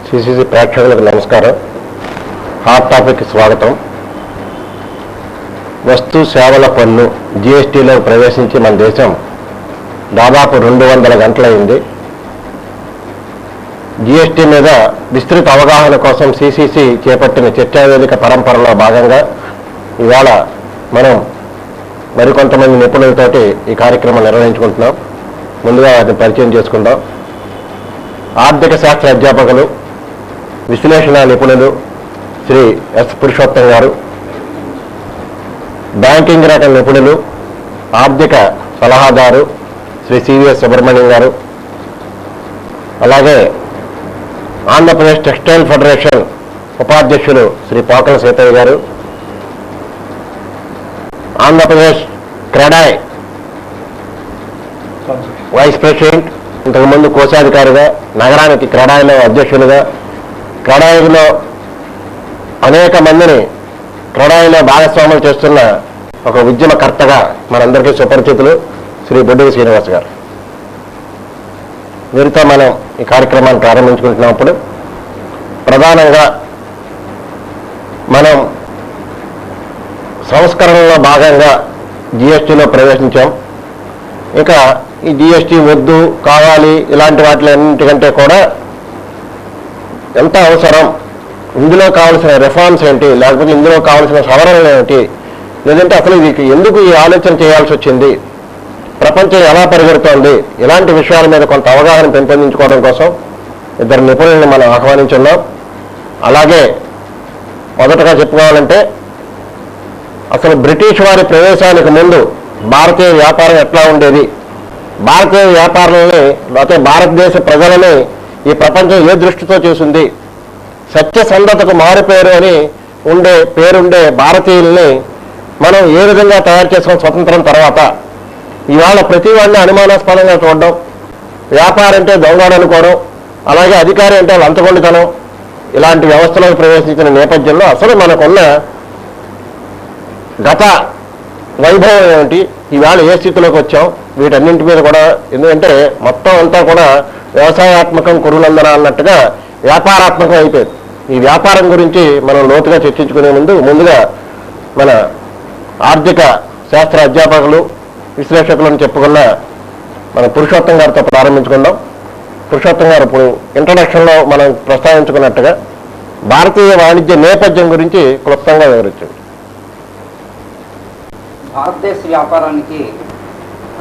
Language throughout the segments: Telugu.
సిసిసి ప్రేక్షకులకు నమస్కారం. హాట్ టాపిక్ స్వాగతం. వస్తు సేవల పన్ను జిఎస్టీలో ప్రవేశించి మన దేశం దాదాపు 200 గంటలైంది. జిఎస్టీ మీద విస్తృత అవగాహన కోసం సిసిసి చేపట్టిన చర్చావేదిక పరంపరలో భాగంగా ఇవాళ మనం మరికొంతమంది నిపుణులతోటి ఈ కార్యక్రమం నిర్వహించుకుంటున్నాం. ముందుగా వాటిని పరిచయం చేసుకుందాం. ఆర్థిక శాస్త్ర అధ్యాపకులు, విశ్లేషణ నిపుణులు శ్రీ ఎస్ పురుషోత్తం గారు, బ్యాంకింగ్ రంగ నిపుణులు, ఆర్థిక సలహాదారు శ్రీ సివిఎస్ సుబ్రహ్మణ్యం గారు, అలాగే ఆంధ్రప్రదేశ్ టెక్స్టైల్ ఫెడరేషన్ ఉపాధ్యక్షులు శ్రీ పోకల సీతయ్య గారు, ఆంధ్రప్రదేశ్ క్రెడాయ్ వైస్ ప్రెసిడెంట్, ఇంతకుముందు కోశాధికారిగా, నగరానికి క్రెడాయ్లో అధ్యక్షులుగా, క్రెడాయ్లో అనేక మందిని క్రెడాయ్లో భాగస్వాములు చేస్తున్న ఒక ఉద్యమకర్తగా మనందరికీ సుపరిచితులు శ్రీ బొడ్డుగు శ్రీనివాస్ గారు. వీరితో మనం ఈ కార్యక్రమాన్ని ప్రారంభించుకుంటున్నప్పుడు ప్రధానంగా మనం సంస్కరణలో భాగంగా జిఎస్టీలో ప్రవేశించాం. ఇంకా ఈ జిఎస్టీ వద్దు, కావాలి, ఇలాంటి వాటిలన్నింటికంటే కూడా ఎంత అవసరం, ఇందులో కావాల్సిన రిఫార్మ్స్ ఏంటి, లేకపోతే ఇందులో కావాల్సిన సవరణలు ఏమిటి, లేదంటే అసలు ఇది ఎందుకు ఈ ఆలోచన చేయాల్సి వచ్చింది, ప్రపంచం ఎలా పరిగెడుతోంది, ఇలాంటి విషయాల మీద కొంత అవగాహన పెంపొందించుకోవడం కోసం ఇద్దరు నిపుణులను మనం ఆహ్వానించున్నాం. అలాగే మొదటగా చెప్పుకోవాలంటే అసలు బ్రిటిష్ వారి ప్రవేశానికి ముందు భారతీయ వ్యాపారం ఎట్లా ఉండేది, భారతీయ వ్యాపారాలని లేకపోతే భారతదేశ ప్రజలని ఈ ప్రపంచం ఏ దృష్టితో చూసింది, సత్యసంధతకు మారుపేరు అని పేరుండే భారతీయుల్ని మనం ఏ విధంగా తయారు చేసాం స్వతంత్రం తర్వాత. ఇవాళ ప్రతి వాడిని అనుమానాస్పదంగా చూడడం, వ్యాపారం అంటే దొంగడు అనుకోవడం, అలాగే అధికారి అంటే లంచగొండితనం, ఇలాంటి వ్యవస్థలోకి ప్రవేశించిన నేపథ్యంలో అసలు మనకున్న గత వైభవం ఏమిటి, ఈవేళ ఏ స్థితిలోకి వచ్చాం, వీటన్నింటి మీద కూడా, ఎందుకంటే మొత్తం అంతా కూడా వ్యవసాయాత్మకం కురులందన అన్నట్టుగా వ్యాపారాత్మకం అయిపోయింది. ఈ వ్యాపారం గురించి మనం లోతుగా చర్చించుకునే ముందుగా మన ఆర్థిక శాస్త్ర అధ్యాపకులు, విశ్లేషకులను చెప్పుకున్న మన పురుషోత్తం గారితో ప్రారంభించుకుందాం. పురుషోత్తం గారు ఇప్పుడు ఇంట్రడక్షన్లో మనం ప్రస్తావించుకున్నట్టుగా భారతీయ వాణిజ్య నేపథ్యం గురించి క్లుప్తంగా వివరించండి. భారతదేశ వ్యాపారానికి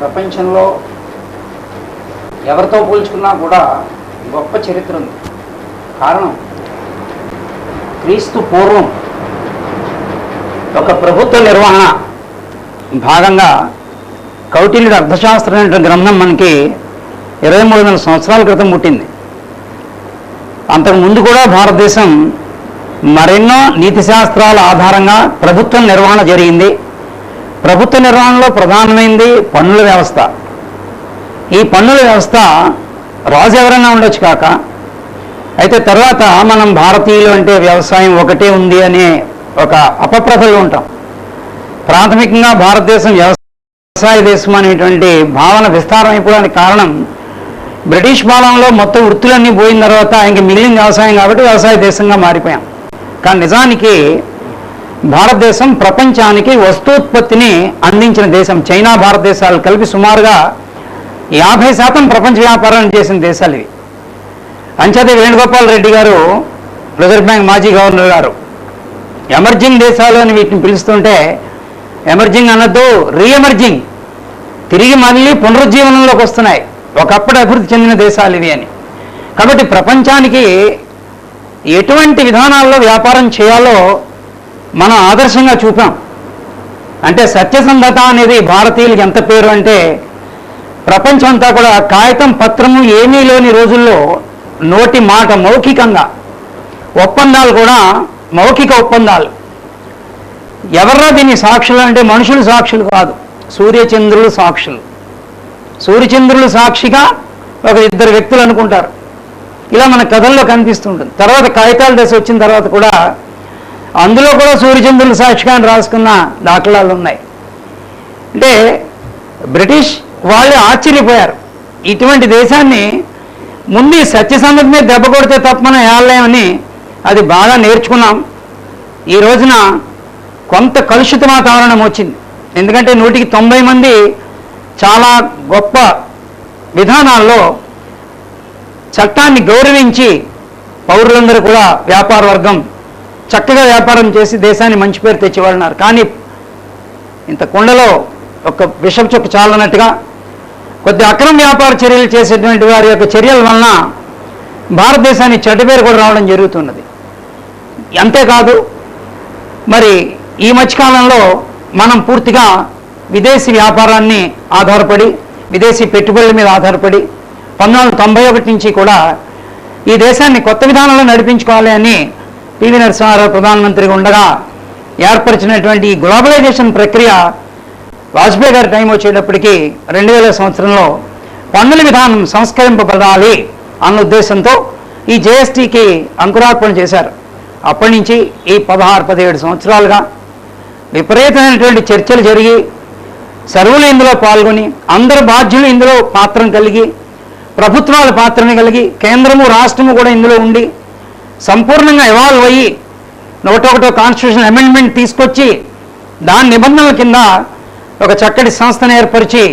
ప్రపంచంలో ఎవరితో పోల్చుకున్నా కూడా గొప్ప చరిత్ర ఉంది. కారణం, క్రీస్తు పూర్వం ఒక ప్రభుత్వ నిర్వహణ భాగంగా కౌటిల్యుడి అర్థశాస్త్రం అనే గ్రంథం మనకి 2300 సంవత్సరాల క్రితం పుట్టింది. అంతకుముందు కూడా భారతదేశం మరెన్నో నీతి శాస్త్రాల ఆధారంగా ప్రభుత్వ నిర్వహణ జరిగింది. ప్రభుత్వ నిర్వహణలో ప్రధానమైంది పన్నుల వ్యవస్థ. ఈ పన్నుల వ్యవస్థ రాజు ఎవరైనా ఉండొచ్చు కాక, అయితే తర్వాత మనం భారతీయులు అంటే వ్యవసాయం ఒకటే ఉంది అనే ఒక అపప్రథలో ఉంటాం. ప్రాథమికంగా భారతదేశం వ్యవసాయ దేశం అనేటువంటి భావన విస్తారం అయిపోవడానికి కారణం, బ్రిటిష్ పాలనలో మొత్తం వృత్తులన్నీ పోయిన తర్వాత ఇంక మిగిలిన వ్యవసాయం కాబట్టి వ్యవసాయ దేశంగా మారిపోయాం. కానీ నిజానికి భారతదేశం ప్రపంచానికి వస్తూత్పత్తిని అందించిన దేశం. చైనా, భారతదేశాలు కలిపి సుమారుగా 50% ప్రపంచ వ్యాపారాన్ని చేసిన దేశాలు ఇవి. అంచేత వేణుగోపాల్ రెడ్డి గారు, రిజర్వ్ బ్యాంక్ మాజీ గవర్నర్ గారు, ఎమర్జింగ్ దేశాలు అని వీటిని పిలుస్తుంటే, ఎమర్జింగ్ అన్నదో రీఎమర్జింగ్, తిరిగి మళ్ళీ పునరుజ్జీవనంలోకి వస్తున్నాయి, ఒకప్పుడు అభివృద్ధి చెందిన దేశాలు ఇవి అని. కాబట్టి ప్రపంచానికి ఎటువంటి విధానాల్లో వ్యాపారం చేయాలో మనం ఆదర్శంగా చూపాం. అంటే సత్యసంధత అనేది భారతీయులకి ఎంత పేరు అంటే, ప్రపంచం అంతా కూడా కాగితం పత్రము ఏమీ లేని రోజుల్లో నోటి మాట మౌఖికంగా, ఒప్పందాలు కూడా మౌఖిక ఒప్పందాలు. ఎవర్రా దీన్ని సాక్షులు అంటే మనుషులు సాక్షులు కాదు, సూర్యచంద్రులు సాక్షులు. సూర్యచంద్రులు సాక్షిగా ఒక 2 వ్యక్తులు అనుకుంటారు. ఇలా మన కథల్లో కనిపిస్తుంటుంది. తర్వాత కాగితాల దశ వచ్చిన తర్వాత కూడా అందులో కూడా సూర్యచంద్రులు సాక్షిగా రాసుకున్న దాఖలాలు ఉన్నాయి. అంటే బ్రిటిష్ వాళ్ళు ఆశ్చర్యపోయారు, ఇటువంటి దేశాన్ని ముందు ఈ సత్యసంధత మీద దెబ్బ కొడితే తప్ప మనం ఏళ్ళేమని అది బాగా నేర్చుకున్నాం. ఈ రోజున కొంత కలుషిత వాతావరణం వచ్చింది. ఎందుకంటే 190 మంది చాలా గొప్ప విధానాల్లో చట్టాన్ని గౌరవించి పౌరులందరూ కూడా వ్యాపార వర్గం చక్కగా వ్యాపారం చేసి దేశాన్ని మంచి పేరు తెచ్చేవాళ్ళన్నారు. కానీ ఇంత కుండలో ఒక విషం చొక్కు చాలన్నట్టుగా కొద్ది అక్రమ వ్యాపార చర్యలు చేసేటువంటి వారి యొక్క చర్యల వలన భారతదేశానికి చెడ్డ పేరు కూడా రావడం జరుగుతున్నది. అంతేకాదు మరి ఈ మధ్యకాలంలో మనం పూర్తిగా విదేశీ వ్యాపారాన్ని ఆధారపడి విదేశీ పెట్టుబడుల మీద ఆధారపడి 1991 నుంచి కూడా ఈ దేశాన్ని కొత్త విధానంలో నడిపించుకోవాలి అని పివి నరసింహారావు ప్రధానమంత్రిగా ఉండగా ఏర్పరిచినటువంటి ఈ గ్లోబలైజేషన్ ప్రక్రియ వాజ్పేయి గారి టైం వచ్చేటప్పటికి 2000 సంవత్సరంలో పన్నుల విధానం సంస్కరింపబడాలి అన్న ఉద్దేశంతో ఈ జిఎస్టీకి అంకురార్పణ చేశారు. అప్పటి నుంచి ఈ 16-17 సంవత్సరాలుగా విపరీతమైనటువంటి చర్చలు జరిగి సర్వులు ఇందులో పాల్గొని అందరు బాధ్యులు ఇందులో పాత్రను కలిగి ప్రభుత్వాల పాత్రను కలిగి కేంద్రము రాష్ట్రము కూడా ఇందులో ఉండి సంపూర్ణంగా ఇవాల్వ్ అయ్యి 101వ కాన్స్టిట్యూషన్ అమెండ్మెంట్ తీసుకొచ్చి దాని నిబంధనల కింద ఒక చక్కటి సంస్థను ఏర్పరిచి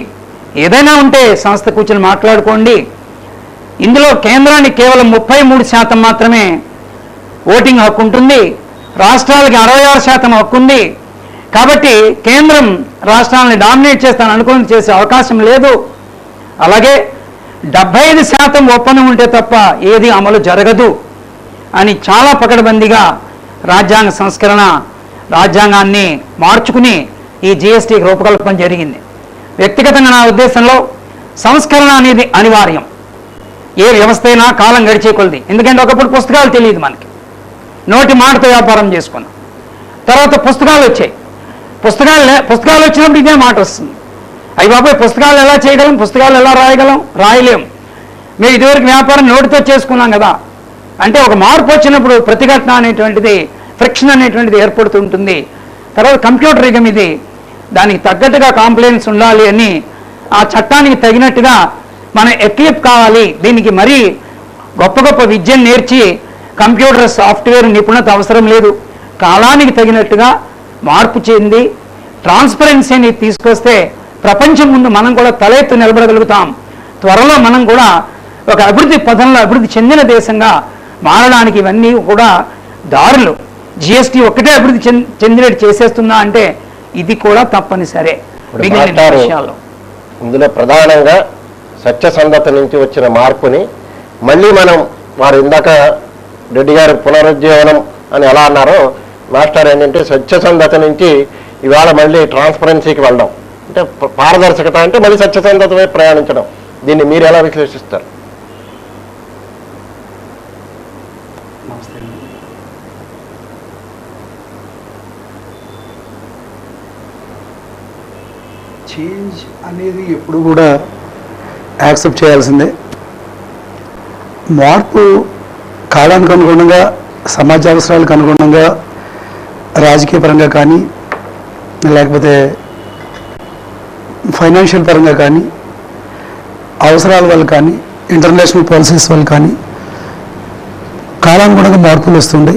ఏదైనా ఉంటే సంస్థ కూర్చొని మాట్లాడుకోండి. ఇందులో కేంద్రానికి కేవలం 33% మాత్రమే ఓటింగ్ హక్కు ఉంటుంది, రాష్ట్రాలకి 66% హక్కు ఉంది. కాబట్టి కేంద్రం రాష్ట్రాలని డామినేట్ చేస్తాను అనుకుని చేసే అవకాశం లేదు. అలాగే 75% ఒప్పందం ఉంటే తప్ప ఏది అమలు జరగదు అని చాలా పకడ్బందీగా రాజ్యాంగ సంస్కరణ రాజ్యాంగాన్ని మార్చుకుని ఈ జిఎస్టీకి రూపకల్పన జరిగింది. వ్యక్తిగతంగా నా ఉద్దేశంలో సంస్కరణ అనేది అనివార్యం. ఏ వ్యవస్థ అయినా కాలం గడిచే కొలది. ఎందుకంటే ఒకప్పుడు పుస్తకాలు తెలియదు మనకి, నోటి మాటతో వ్యాపారం చేసుకున్నాం. తర్వాత పుస్తకాలు వచ్చాయి. పుస్తకాలు వచ్చినప్పుడు ఇదే మాట వస్తుంది. అయ్యి బాబాయ్ పుస్తకాలు ఎలా చేయగలం, పుస్తకాలు ఎలా రాయగలం, రాయలేం. మేము ఇదివరకు వ్యాపారం నోటితో చేసుకున్నాం కదా అంటే ఒక మార్పు వచ్చినప్పుడు ప్రతిఘటన అనేటువంటిది ఫ్రిక్షన్ అనేటువంటిది ఏర్పడుతుంటుంది. తర్వాత కంప్యూటర్ యుగం ఇది, దానికి తగ్గట్టుగా కాంప్లైంట్స్ ఉండాలి అని ఆ చట్టానికి తగినట్టుగా మనం ఎక్విప్ కావాలి. దీనికి మరీ గొప్ప గొప్ప విద్యను నేర్చి కంప్యూటర్ సాఫ్ట్వేర్ నిపుణత అవసరం లేదు. కాలానికి తగినట్టుగా మార్పు చెంది ట్రాన్స్పరెన్సీని తీసుకొస్తే ప్రపంచం ముందు మనం కూడా తలెత్తు నిలబడగలుగుతాం. త్వరలో మనం కూడా ఒక అభివృద్ధి పథంలో అభివృద్ధి చెందిన దేశంగా మారడానికి ఇవన్నీ కూడా దారులు. జిఎస్టీ ఒక్కటే అభివృద్ధి చెందినట్టు చేసేస్తుందా అంటే ఇది కూడా తప్పనిసరే. ఇందులో ప్రధానంగా సత్యసంధత నుంచి వచ్చిన మార్పుని మళ్ళీ మనం వారు ఇందాక రెడ్డి గారు పునరుజ్జీవనం అని ఎలా అన్నారో మాస్టర్ ఏంటంటే సత్యసంధత నుంచి ఇవాళ మళ్ళీ ట్రాన్స్పరెన్సీకి వెళ్ళడం అంటే పారదర్శకత అంటే మళ్ళీ సత్యసంధత వైపు ప్రయాణించడం. దీన్ని మీరు ఎలా విశ్లేషిస్తారు? చేంజ్ అనేది ఎప్పుడు కూడా యాక్సెప్ట్ చేయాల్సిందే. మార్పు కాలానికి అనుగుణంగా సమాజ అవసరాలకు అనుగుణంగా రాజకీయ పరంగా కానీ లేకపోతే ఫైనాన్షియల్ పరంగా కానీ అవసరాల వల్ల కానీ ఇంటర్నేషనల్ పాలసీస్ వల్ల కానీ కాలానుగుణంగా మార్పులు వస్తుండే.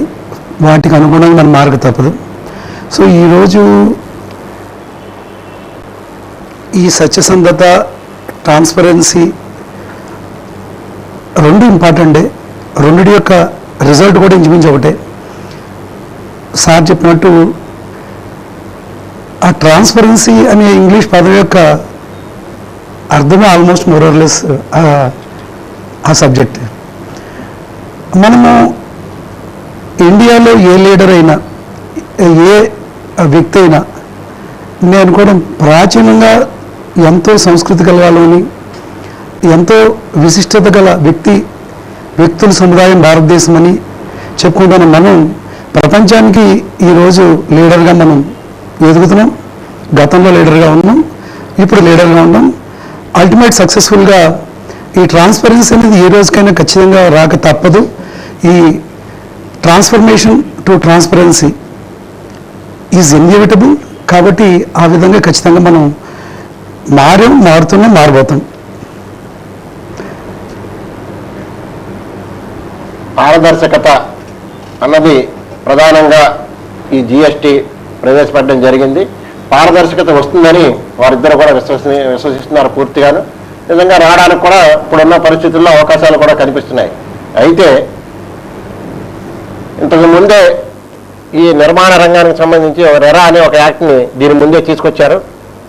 వాటికి అనుగుణంగా మనం మారక తప్పదు. సో ఈరోజు ఈ సత్యసంధత ట్రాన్స్పరెన్సీ రెండు ఇంపార్టెంటే. రెండిటి యొక్క రిజల్ట్ కూడా ఇంచుమించు ఒకటే. సార్ చెప్పినట్టు ఆ ట్రాన్స్పరెన్సీ అనే ఇంగ్లీష్ పదం యొక్క అర్థమే ఆల్మోస్ట్ మోరర్లెస్ ఆ సబ్జెక్ట్. మనము ఇండియాలో ఏ లీడర్ అయినా ఏ వ్యక్తి అయినా నేను అనుకోవడం ప్రాచీనంగా ఎంతో సంస్కృతి గల వాళ్ళని ఎంతో విశిష్టత గల వ్యక్తుల సముదాయం భారతదేశం అని చెప్పుకుంటున్న మనం ప్రపంచానికి ఈరోజు లీడర్గా మనం ఎదుగుతున్నాం. గతంలో లీడర్గా ఉన్నాం, ఇప్పుడు లీడర్గా ఉన్నాం. అల్టిమేట్ సక్సెస్ఫుల్గా ఈ ట్రాన్స్పరెన్సీ అనేది ఏ రోజుకైనా ఖచ్చితంగా రాక తప్పదు. ఈ transformation to transparency is inevitable. కాబట్టి ఆ విధంగా ఖచ్చితంగా మనం మారుతున్నాం, మారబోతాం. పారదర్శకత అన్నది ప్రధానంగా ఈ జిఎస్టీ ప్రవేశపెట్టడం జరిగింది. పారదర్శకత వస్తుందని వారిద్దరు కూడా విశ్వసిస్తున్నారు పూర్తిగాను. నిజంగా రావడానికి కూడా ఇప్పుడున్న పరిస్థితుల్లో అవకాశాలు కూడా కనిపిస్తున్నాయి. అయితే ఇంతకు ముందే ఈ నిర్మాణ రంగానికి సంబంధించి రెరా అనే ఒక యాక్ట్ని దీని ముందే తీసుకొచ్చారు.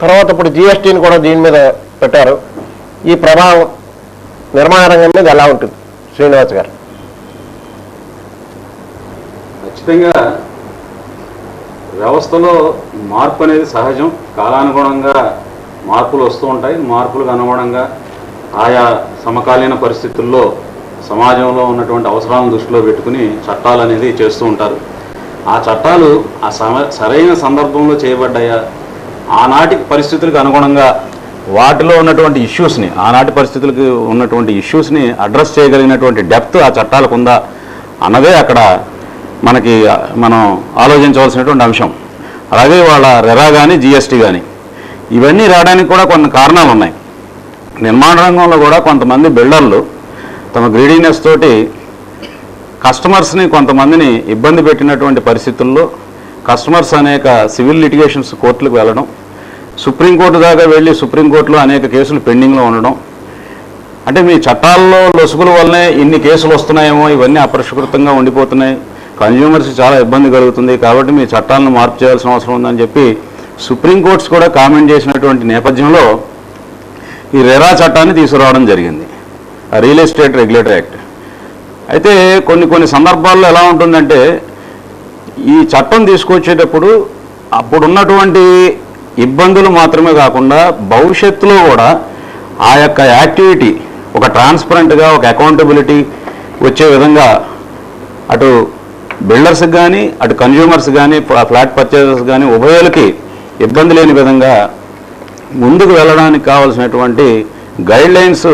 తర్వాత ఇప్పుడు జిఎస్టీని కూడా దీని మీద పెట్టారు. ఈ ప్రభావం నిర్మాణ రంగం మీద ఎలా ఉంటుంది శ్రీనివాస్ గారు? ఖచ్చితంగా వ్యవస్థలో మార్పు అనేది సహజం. కాలానుగుణంగా మార్పులు వస్తూ ఉంటాయి. మార్పులకు అనుగుణంగా ఆయా సమకాలీన పరిస్థితుల్లో సమాజంలో ఉన్నటువంటి అవసరాలను దృష్టిలో పెట్టుకుని చట్టాలు అనేది చేస్తూ ఉంటారు. ఆ చట్టాలు ఆ సరైన సందర్భంలో చేయబడ్డాయా, ఆనాటి పరిస్థితులకు అనుగుణంగా వాటిలో ఉన్నటువంటి ఇష్యూస్ని, ఆనాటి పరిస్థితులకు ఉన్నటువంటి ఇష్యూస్ని అడ్రస్ చేయగలిగినటువంటి డెప్త్ ఆ చట్టాలకు ఉందా అన్నదే అక్కడ మనం ఆలోచించవలసినటువంటి అంశం. అలాగే వాళ్ళ రెరా కానీ జిఎస్టీ కానీ ఇవన్నీ రావడానికి కూడా కొన్ని కారణాలు ఉన్నాయి. నిర్మాణ రంగంలో కూడా కొంతమంది బిల్డర్లు తమ గ్రీడీనెస్ తోటి కస్టమర్స్ని కొంతమందిని ఇబ్బంది పెట్టినటువంటి పరిస్థితుల్లో కస్టమర్స్ అనేక సివిల్ లిటిగేషన్స్ కోర్టులకు వెళ్ళడం, సుప్రీంకోర్టు దాకా వెళ్ళి సుప్రీంకోర్టులో అనేక కేసులు పెండింగ్లో ఉండడం, అంటే మీ చట్టాల్లో లొసుగుల వల్లనే ఇన్ని కేసులు వస్తున్నాయేమో, ఇవన్నీ అపరిష్కృతంగా ఉండిపోతున్నాయి, కన్జ్యూమర్స్కి చాలా ఇబ్బంది కలుగుతుంది, కాబట్టి మీ చట్టాలను మార్పు చేయాల్సిన అవసరం ఉందని చెప్పి సుప్రీంకోర్ట్స్ కూడా కామెంట్ చేసినటువంటి నేపథ్యంలో ఈ రెరా చట్టాన్ని తీసుకురావడం జరిగింది, రియల్ ఎస్టేట్ రెగ్యులేటరీ యాక్ట్. అయితే కొన్ని సందర్భాల్లో ఎలా ఉంటుందంటే ఈ చట్టం తీసుకొచ్చేటప్పుడు అప్పుడున్నటువంటి ఇబ్బందులు మాత్రమే కాకుండా భవిష్యత్తులో కూడా ఆ యొక్క యాక్టివిటీ ఒక ట్రాన్స్పరెంట్గా, ఒక అకౌంటబిలిటీ వచ్చే విధంగా అటు బిల్డర్స్కి కానీ అటు కన్జ్యూమర్స్ కానీ ఫ్లాట్ పర్చేజర్స్ కానీ ఉభయాలకి ఇబ్బంది లేని విధంగా ముందుకు వెళ్ళడానికి కావాల్సినటువంటి గైడ్ లైన్స్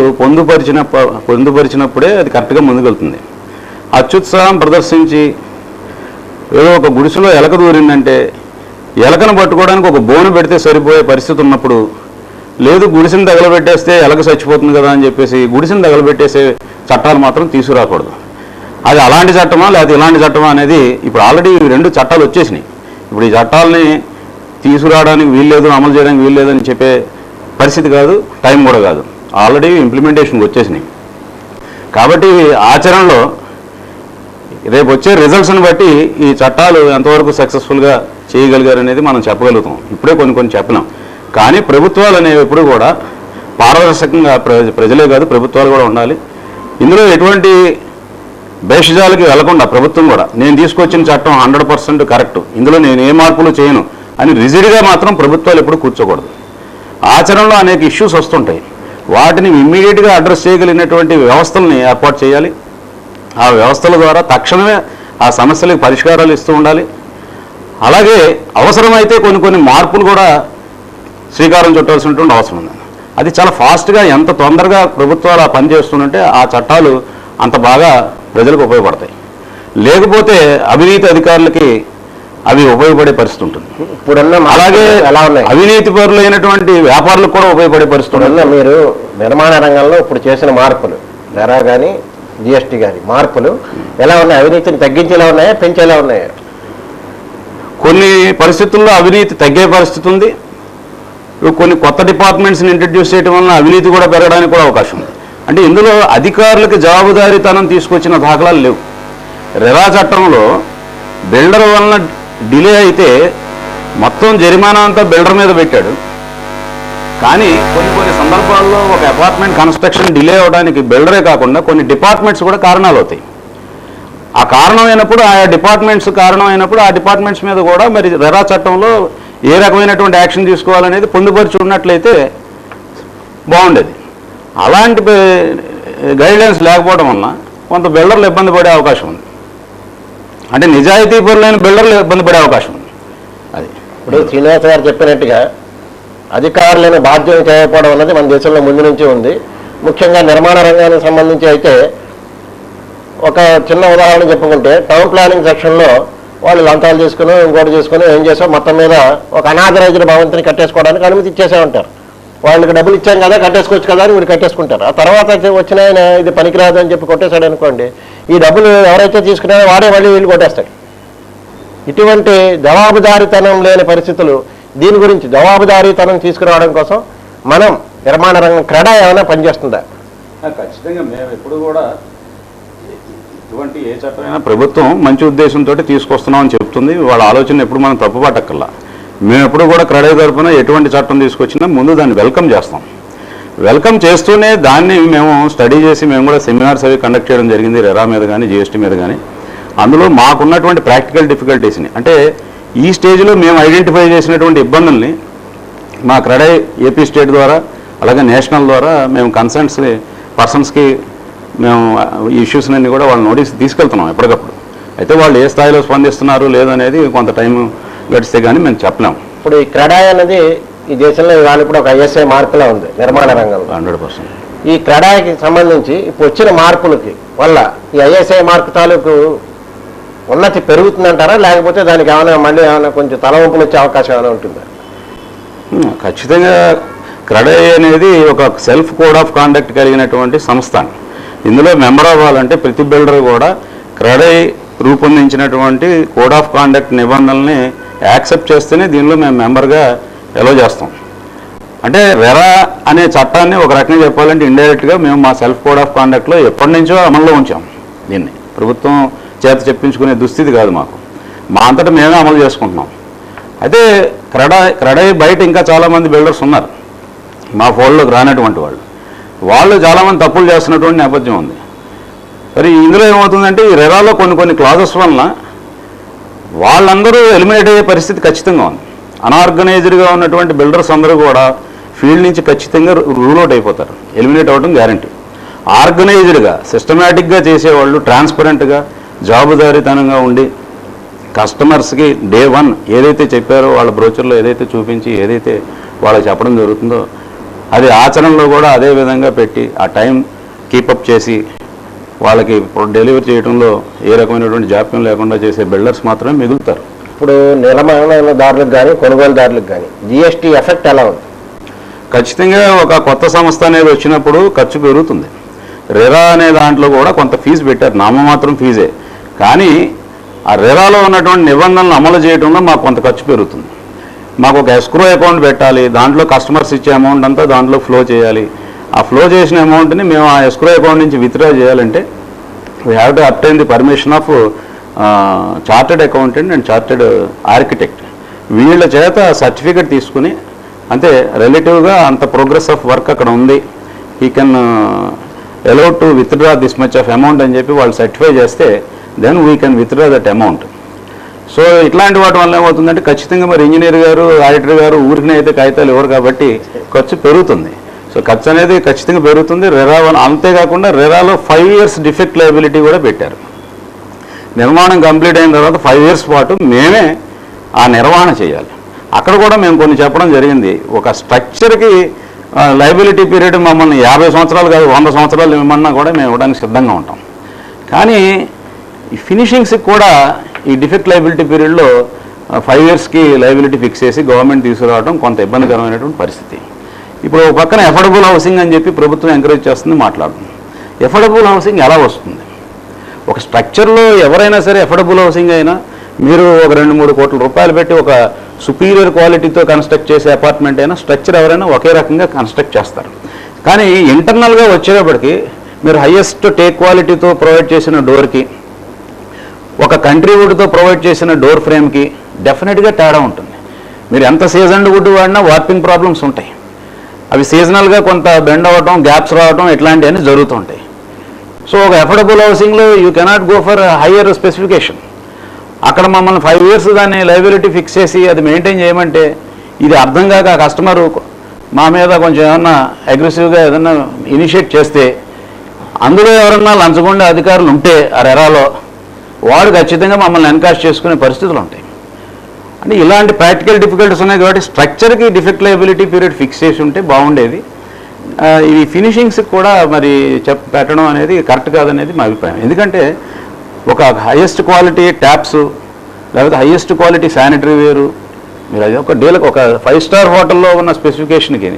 పొందుపరిచినప్పుడే అది కరెక్ట్గా ముందుకు వెళ్తుంది. అత్యుత్సాహం ప్రదర్శించి ఏదో ఒక గుడిసెలో ఎలక దూరిందంటే ఎలకను పట్టుకోవడానికి ఒక బోను పెడితే సరిపోయే పరిస్థితి ఉన్నప్పుడు, లేదు గుడిసెని తగలబెట్టేస్తే ఎలక చచ్చిపోతుంది కదా అని చెప్పేసి గుడిసెని తగలబెట్టేసే చట్టాలు మాత్రం తీసుకురాకూడదు. అది అలాంటి చట్టమా లేకపోతే ఇలాంటి చట్టమా అనేది ఇప్పుడు ఆల్రెడీ 2 చట్టాలు వచ్చేసినాయి. ఇప్పుడు ఈ చట్టాలని తీసుకురావడానికి వీల్లేదు, అమలు చేయడానికి వీల్లేదు అని చెప్పే పరిస్థితి కాదు, టైం కూడా కాదు, ఆల్రెడీ ఇంప్లిమెంటేషన్కి వచ్చేసినాయి. కాబట్టి ఆచరణలో రేపు వచ్చే రిజల్ట్స్ని బట్టి ఈ చట్టాలు ఎంతవరకు సక్సెస్ఫుల్గా చేయగలిగారు అనేది మనం చెప్పగలుగుతాం. ఇప్పుడే కొన్ని చెప్పినాం. కానీ ప్రభుత్వాలు అనేవి ఎప్పుడు కూడా పారదర్శకంగా ప్రజలే కాదు ప్రభుత్వాలు కూడా ఉండాలి. ఇందులో ఎటువంటి భేషజాలకి వెళ్లకుండా ప్రభుత్వం కూడా నేను తీసుకొచ్చిన చట్టం 100% కరెక్ట్, ఇందులో నేను ఏ మార్పులు చేయను అని రిజిడ్గా మాత్రం ప్రభుత్వాలు ఎప్పుడు కూర్చోకూడదు. ఆచరణలో అనేక ఇష్యూస్ వస్తుంటాయి, వాటిని ఇమ్మీడియట్గా అడ్రస్ చేయగలిగినటువంటి వ్యవస్థల్ని ఏర్పాటు చేయాలి. ఆ వ్యవస్థల ద్వారా తక్షణమే ఆ సమస్యలకు పరిష్కారాలు ఇస్తూ ఉండాలి. అలాగే అవసరమైతే కొన్ని మార్పులు కూడా శ్రీకారం చుట్టాల్సినటువంటి అవసరం ఉంది. అది చాలా ఫాస్ట్గా ఎంత తొందరగా ప్రభుత్వాలు ఆ పని చేస్తుంటే ఆ చట్టాలు అంత బాగా ప్రజలకు ఉపయోగపడతాయి. లేకపోతే అవినీతి అధికారులకి అవి ఉపయోగపడే పరిస్థితి ఉంటుంది. అలాగే అవినీతి పరులైనటువంటి వ్యాపారులకు కూడా ఉపయోగపడే పరిస్థితి ఉంటుంది. మీరు నిర్మాణ రంగంలో ఇప్పుడు చేసిన మార్పులు రెరా కానీ జిఎస్టీ కానీ మార్పులు ఎలా ఉన్నాయి? అవినీతిని తగ్గించేలా ఉన్నాయా, పెంచేలా ఉన్నాయా? కొన్ని పరిస్థితుల్లో అవినీతి తగ్గే పరిస్థితి ఉంది. కొన్ని కొత్త డిపార్ట్మెంట్స్ని ఇంట్రడ్యూస్ చేయడం వలన అవినీతి కూడా పెరగడానికి కూడా అవకాశం ఉంది. అంటే ఇందులో అధికారులకు జవాబుదారీతనం తీసుకొచ్చిన దాఖలాలు లేవు. రెరా చట్టంలో బిల్డర్ వలన డిలే అయితే మొత్తం జరిమానా అంతా బిల్డర్ మీద పెట్టాడు. కానీ కొన్ని సందర్భాల్లో ఒక అపార్ట్మెంట్ కన్స్ట్రక్షన్ డిలే అవడానికి బిల్డరే కాకుండా కొన్ని డిపార్ట్మెంట్స్ కూడా కారణాలు అవుతాయి. ఆ కారణం అయినప్పుడు ఆయా డిపార్ట్మెంట్స్ కారణం అయినప్పుడు ఆ డిపార్ట్మెంట్స్ మీద కూడా మరి రెరా చట్టంలో ఏ రకమైనటువంటి యాక్షన్ తీసుకోవాలనేది పొందుపరిచి ఉన్నట్లయితే బాగుండేది. అలాంటి గైడ్లైన్స్ లేకపోవడం వలన కొంత బిల్డర్లు ఇబ్బంది పడే అవకాశం ఉంది. అంటే నిజాయితీ పరులైన బిల్డర్లు ఇబ్బంది పడే అవకాశం ఉంది. అది ఇప్పుడు శ్రీనివాస్ గారు చెప్పినట్టుగా అధికారులను బాధ్యత చేయకపోవడం అన్నది మన దేశంలో ముందు నుంచి ఉంది. ముఖ్యంగా నిర్మాణ రంగానికి సంబంధించి అయితే ఒక చిన్న ఉదాహరణ చెప్పుకుంటే టౌన్ ప్లానింగ్ సెక్షన్లో వాళ్ళు లంచాలు తీసుకుని ఇంకోటి చేసుకుని ఏం చేసాం మొత్తం మీద ఒక అనాథరైజ్డ్ భవంతిని కట్టేసుకోవడానికి అనుమతి ఇచ్చేసే ఉంటారు. వాళ్ళకి డబ్బులు ఇచ్చాం కదా కట్టేసుకోవచ్చు కదా అని వీడు కట్టేసుకుంటారు. ఆ తర్వాత వచ్చిన ఆయన ఇది పనికిరాదు అని చెప్పి కొట్టేశాడు అనుకోండి, ఈ డబ్బులు ఎవరైతే తీసుకున్నారో వాడే మళ్ళీ వీళ్ళు కొట్టేస్తాడు. ఇటువంటి జవాబుదారీతనం లేని పరిస్థితులు, దీని గురించి జవాబుదారీతనం తీసుకురావడం కోసం మనం నిర్మాణ రంగం క్రెడా ఏమైనా పనిచేస్తుందా? ఖచ్చితంగా మేము ఎప్పుడు కూడా ఇటువంటి ఏ చట్టమైనా ప్రభుత్వం మంచి ఉద్దేశంతో తీసుకొస్తున్నామని చెప్తుంది. వాళ్ళ ఆలోచన ఎప్పుడు మనం తప్పుపట్టక్కర్లా. మేము ఎప్పుడు కూడా క్రెడా తరఫున ఎటువంటి చట్టం తీసుకొచ్చినా ముందు దాన్ని వెల్కమ్ చేస్తాం. వెల్కమ్ చేస్తూనే దాన్ని మేము స్టడీ చేసి మేము కూడా సెమినార్స్ అవి కండక్ట్ చేయడం జరిగింది, రెరా మీద కానీ జిఎస్టీ మీద కానీ. అందులో మాకున్నటువంటి ప్రాక్టికల్ డిఫికల్టీస్ని, అంటే ఈ స్టేజ్లో మేము ఐడెంటిఫై చేసినటువంటి ఇబ్బందుల్ని మా క్రెడా ఏపీ స్టేట్ ద్వారా అలాగే నేషనల్ ద్వారా మేము కన్సర్న్స్ పర్సన్స్కి మేము ఈ ఇష్యూస్ని కూడా వాళ్ళ నోటీస్ తీసుకెళ్తున్నాం ఎప్పటికప్పుడు. అయితే వాళ్ళు ఏ స్థాయిలో స్పందిస్తున్నారు లేదనేది కొంత టైం గడిస్తే కానీ మేము చెప్పలేము. ఇప్పుడు ఈ క్రెడా అనేది ఈ దేశంలో ఇవాళ ఇప్పుడు ఒక ఐఎస్ఐ మార్కులా ఉంది నిర్మాణ రంగంలో. 100%. ఈ క్రెడాకి సంబంధించి ఇప్పుడు వచ్చిన మార్పులకి వల్ల ఈ ఐఎస్ఐ మార్కు తాలూకు ఉన్నతి పెరుగుతుందంటారా, లేకపోతే దానికి ఏమైనా మళ్ళీ ఏమైనా కొంచెం తలవంపులు వచ్చే అవకాశం ఏమైనా ఉంటుందా? ఖచ్చితంగా క్రెడా అనేది ఒక సెల్ఫ్ కోడ్ ఆఫ్ కాండక్ట్ కలిగినటువంటి సంస్థ. ఇందులో మెంబర్ అవ్వాలంటే ప్రతి బిల్డర్ కూడా క్రెడా రూపొందించినటువంటి కోడ్ ఆఫ్ కాండక్ట్ నిబంధనల్ని యాక్సెప్ట్ చేస్తేనే దీనిలో మేము మెంబర్గా ఎలో చేస్తాం. అంటే రెరా అనే చట్టాన్ని ఒక రకంగా చెప్పాలంటే ఇండైరెక్ట్గా మేము మా సెల్ఫ్ కోడ్ ఆఫ్ కాండక్ట్లో ఎప్పటి నుంచో అమల్లో ఉంచాం. దీన్ని ప్రభుత్వం చేత చెప్పించుకునే దుస్థితి కాదు మాకు, మా అంతటా మేమే అమలు చేసుకుంటున్నాం. అయితే క్రెడా బయట ఇంకా చాలామంది బిల్డర్స్ ఉన్నారు, మా ఫోల్డ్లోకి రానటువంటి వాళ్ళు చాలామంది తప్పులు చేస్తున్నటువంటి నేపథ్యం ఉంది. మరి ఇందులో ఏమవుతుందంటే ఈ రెరాలో కొన్ని క్లాజెస్ వలన వాళ్ళందరూ ఎలిమినేట్ అయ్యే పరిస్థితి ఖచ్చితంగా ఉంది. అనార్గనైజ్డ్గా ఉన్నటువంటి బిల్డర్స్ అందరూ కూడా ఫీల్డ్ నుంచి ఖచ్చితంగా రూల్ అవుట్ అయిపోతారు, ఎలిమినేట్ అవ్వడం గ్యారంటీ. ఆర్గనైజ్డ్గా సిస్టమేటిక్గా చేసేవాళ్ళు ట్రాన్స్పరెంట్గా జవాబుదారీతనంగా ఉండి కస్టమర్స్కి డే 1 ఏదైతే చెప్పారో వాళ్ళ బ్రోచర్లో ఏదైతే చూపించి ఏదైతే వాళ్ళకి చెప్పడం జరుగుతుందో అది ఆచరణలో కూడా అదే విధంగా పెట్టి ఆ టైం కీపప్ చేసి వాళ్ళకి డెలివరీ చేయడంలో ఏ రకమైనటువంటి జాప్యం లేకుండా చేసే బిల్డర్స్ మాత్రమే మిగులుతారు. ఇప్పుడు నిర్మాణదారులకు కానీ కొనుగోలుదారులకు కానీ జిఎస్టీ ఎఫెక్ట్ ఎలా ఉంది? ఖచ్చితంగా ఒక కొత్త సంస్థ అనేది వచ్చినప్పుడు ఖర్చు పెరుగుతుంది. రెరా అనే దాంట్లో కూడా కొంత ఫీజు పెట్టారు, నామమాత్రం ఫీజే, కానీ ఆ రెరాలో ఉన్నటువంటి నిబంధనలు అమలు చేయడంలో మాకు కొంత ఖర్చు పెరుగుతుంది. మాకు ఒక ఎస్క్రో అకౌంట్ పెట్టాలి, దాంట్లో కస్టమర్స్ ఇచ్చే అమౌంట్ అంతా దాంట్లో ఫ్లో చేయాలి. ఆ ఫ్లో చేసిన అమౌంట్ని మేము ఆ ఎస్క్రో అకౌంట్ నుంచి విత్డ్రా చేయాలంటే we have to obtain the permission of chartered accountant and chartered architect. వీళ్ళ చేత సర్టిఫికెట్ తీసుకుని, అంటే రిలేటివ్గా అంత ప్రోగ్రెస్ ఆఫ్ వర్క్ అక్కడ ఉంది, he can allowed to withdraw this much of amount అని చెప్పి వాళ్ళు సర్టిఫై చేస్తే then we can withdraw that amount. So ఇట్లాంటి వాటి వల్ల ఏమవుతుందంటే ఖచ్చితంగా మరి ఇంజనీర్ గారు ఆడిటర్ గారు ఊరికనే అయితే కాగితాలు ఇవ్వరు కాబట్టి ఖర్చు పెరుగుతుంది. సో ఖర్చు అనేది ఖచ్చితంగా పెరుగుతుంది. రెరా అంతేకాకుండా రెరాలో 5 years డిఫెక్ట్ లయబిలిటీ కూడా పెట్టారు. నిర్మాణం కంప్లీట్ అయిన తర్వాత 5 years పాటు మేమే ఆ నిర్వహణ చేయాలి. అక్కడ కూడా మేము కొన్ని చెప్పడం జరిగింది. ఒక స్ట్రక్చర్కి లయబిలిటీ పీరియడ్ మమ్మల్ని 50 సంవత్సరాలు కాదు 100 సంవత్సరాలు ఇవ్వమన్నా కూడా మేము ఇవ్వడానికి సిద్ధంగా ఉంటాం. కానీ ఈ ఫినిషింగ్స్కి కూడా ఈ డిఫెక్ట్ లయబిలిటీ పీరియడ్లో 5 yearsకి లయబిలిటీ ఫిక్స్ చేసి గవర్నమెంట్ తీసుకురావడం కొంత ఇబ్బందికరమైనటువంటి పరిస్థితి. ఇప్పుడు ఒక పక్కన ఎఫోర్డబుల్ హౌసింగ్ అని చెప్పి ప్రభుత్వం ఎంకరేజ్ చేస్తుంది, మాట్లాడుతుంది. ఎఫోర్డబుల్ హౌసింగ్ ఎలా వస్తుంది? ఒక స్ట్రక్చర్లో ఎవరైనా సరే ఎఫోర్డబుల్ హౌసింగ్ అయినా మీరు ఒక 2-3 కోట్ల రూపాయలు పెట్టి ఒక సుపీరియర్ క్వాలిటీతో కన్స్ట్రక్ట్ చేసే అపార్ట్మెంట్ అయినా స్ట్రక్చర్ ఎవరైనా ఒకే రకంగా కన్స్ట్రక్ట్ చేస్తారు. కానీ ఇంటర్నల్గా వచ్చేటప్పటికి మీరు హయ్యెస్ట్ టేక్ క్వాలిటీతో ప్రొవైడ్ చేసిన డోర్కి ఒక కంట్రీ వుడ్తో ప్రొవైడ్ చేసిన డోర్ ఫ్రేమ్కి డెఫినెట్గా తేడా ఉంటుంది. మీరు ఎంత సీజన్డ్ వుడ్ వాడినా వార్పింగ్ ప్రాబ్లమ్స్ ఉంటాయి. అవి సీజనల్గా కొంత బెండ్ అవ్వటం, గ్యాప్స్ రావటం ఇట్లాంటివన్నీ జరుగుతుంటాయి. సో ఒక ఎఫోర్డబుల్ హౌసింగ్లో you cannot go for higher specification. అక్కడ మమ్మల్ని 5 years దాన్ని లయబిలిటీ ఫిక్స్ చేసి అది మెయింటైన్ చేయమంటే ఇది అర్థం కాక కస్టమరు మా మీద కొంచెం ఏమన్నా అగ్రెసివ్గా ఏదన్నా ఇనిషియేట్ చేస్తే అందులో ఎవరన్నా లంచగొండే అధికారులు ఉంటే ఆ రెరాలో వాడు ఖచ్చితంగా మమ్మల్ని ఎన్కాష్ చేసుకునే పరిస్థితులు ఉంటాయి. అంటే ఇలాంటి ప్రాక్టికల్ డిఫికల్టీస్ ఉన్నాయి కాబట్టి స్ట్రక్చర్కి డిఫెక్ట్ లయబిలిటీ పీరియడ్ ఫిక్స్ చేసి ఉంటే బాగుండేది. ఈ ఫినిషింగ్స్కి కూడా మరి పెట్టడం అనేది కరెక్ట్ కాదనేది మా అభిప్రాయం. ఎందుకంటే ఒక హైయెస్ట్ క్వాలిటీ ట్యాప్స్ లేకపోతే హైయెస్ట్ క్వాలిటీ శానిటరీ వేరు మీరు అది ఒక డీలకు ఒక 5 star హోటల్లో ఉన్న స్పెసిఫికేషన్కి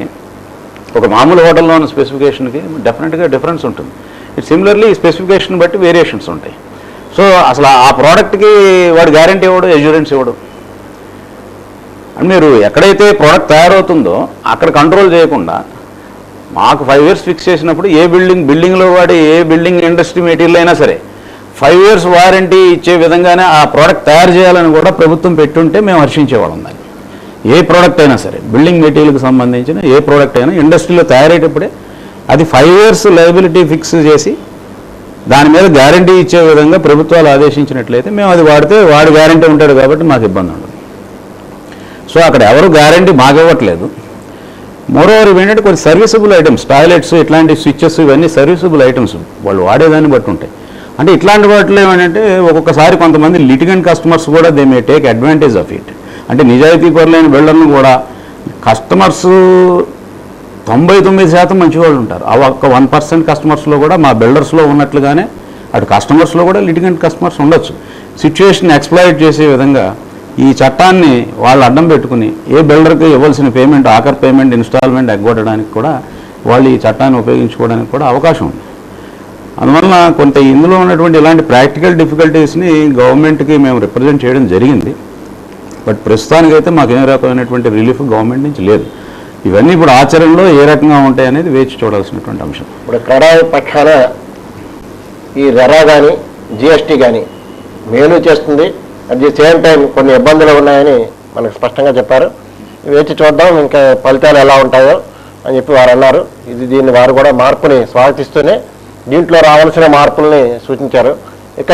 ఒక మామూలు హోటల్లో ఉన్న స్పెసిఫికేషన్కి డెఫినెట్గా డిఫరెన్స్ ఉంటుంది. సిమిలర్లీ స్పెసిఫికేషన్ బట్టి వేరియేషన్స్ ఉంటాయి. సో అసలు ఆ ప్రోడక్ట్కి వాడు గ్యారంటీ ఇవ్వడు, ఎష్యూరెన్స్ ఇవ్వడు. అండ్ మీరు ఎక్కడైతే ప్రోడక్ట్ తయారవుతుందో అక్కడ కంట్రోల్ చేయకుండా మాకు 5 years ఫిక్స్ చేసినప్పుడు ఏ బిల్డింగ్లో వాడి ఏ బిల్డింగ్ ఇండస్ట్రీ మెటీరియల్ అయినా సరే 5 years వారంటీ ఇచ్చే విధంగానే ఆ ప్రోడక్ట్ తయారు చేయాలని కూడా ప్రభుత్వం పెట్టుంటే మేము హర్షించేవాళ్ళం. దాన్ని ఏ ప్రోడక్ట్ అయినా సరే, బిల్డింగ్ మెటీరియల్కి సంబంధించిన ఏ ప్రోడక్ట్ అయినా ఇండస్ట్రీలో తయారయ్యేటప్పుడే అది 5 years లయబిలిటీ ఫిక్స్ చేసి దాని మీద గ్యారంటీ ఇచ్చే విధంగా ప్రభుత్వాలు ఆదేశించినట్లయితే మేము అది వాడితే వాడు గ్యారంటీ ఉంటాడు కాబట్టి మాకు ఇబ్బంది ఉండదు. సో అక్కడ ఎవరు గ్యారంటీ మాకు ఇవ్వట్లేదు. మోరోవర్ ఏంటంటే కొన్ని సర్వీసబుల్ ఐటమ్స్, టాయిలెట్స్, ఇట్లాంటి స్విచ్చెస్, ఇవన్నీ సర్వీసబుల్ ఐటమ్స్ వాళ్ళు వాడేదాన్ని బట్టి ఉంటాయి. అంటే ఇట్లాంటి వాటిలో ఏమంటే ఒక్కొక్కసారి కొంతమంది లిటిగెంట్ కస్టమర్స్ కూడా they may take advantage of it. అంటే నిజాయితీ పరులైన బిల్డర్ను కూడా కస్టమర్స్ 99% మంచి వాళ్ళు ఉంటారు. ఆ ఒక్క 1% కస్టమర్స్లో కూడా మా బిల్డర్స్లో ఉన్నట్లుగానే అటు కస్టమర్స్లో కూడా లిటిగెంట్ కస్టమర్స్ ఉండొచ్చు. సిచ్యువేషన్ ఎక్స్ప్లాయిట్ చేసే విధంగా ఈ చట్టాన్ని వాళ్ళు అడ్డం పెట్టుకుని ఏ బిల్డర్కి ఇవ్వాల్సిన పేమెంట్, ఆఖర్ పేమెంట్, ఇన్స్టాల్మెంట్ ఎగ్గొట్టడానికి కూడా వాళ్ళు ఈ చట్టాన్ని ఉపయోగించుకోవడానికి కూడా అవకాశం ఉంది. అందువల్ల కొంత ఇందులో ఉన్నటువంటి ఇలాంటి ప్రాక్టికల్ డిఫికల్టీస్ని గవర్నమెంట్కి మేము రిప్రజెంట్ చేయడం జరిగింది. బట్ ప్రస్తుతానికైతే మాకు ఏ రకమైనటువంటి రిలీఫ్ గవర్నమెంట్ నుంచి లేదు. ఇవన్నీ ఇప్పుడు ఆచరణలో ఏ రకంగా ఉంటాయి అనేది వేచి చూడాల్సినటువంటి అంశం. ఇప్పుడు క్రెడాయి పక్షాన ఈ రెరా కానీ జిఎస్టీ కానీ మేలు చేస్తుంది, అట్ ది సేమ్ టైం కొన్ని ఇబ్బందులు ఉన్నాయని మనకు స్పష్టంగా చెప్పారు. వేచి చూద్దాం ఇంకా ఫలితాలు ఎలా ఉంటాయో అని చెప్పి వారు అన్నారు. దీన్ని వారు కూడా మార్పుని స్వాగతిస్తూనే దీంట్లో రావాల్సిన మార్పుల్ని సూచించారు. ఇక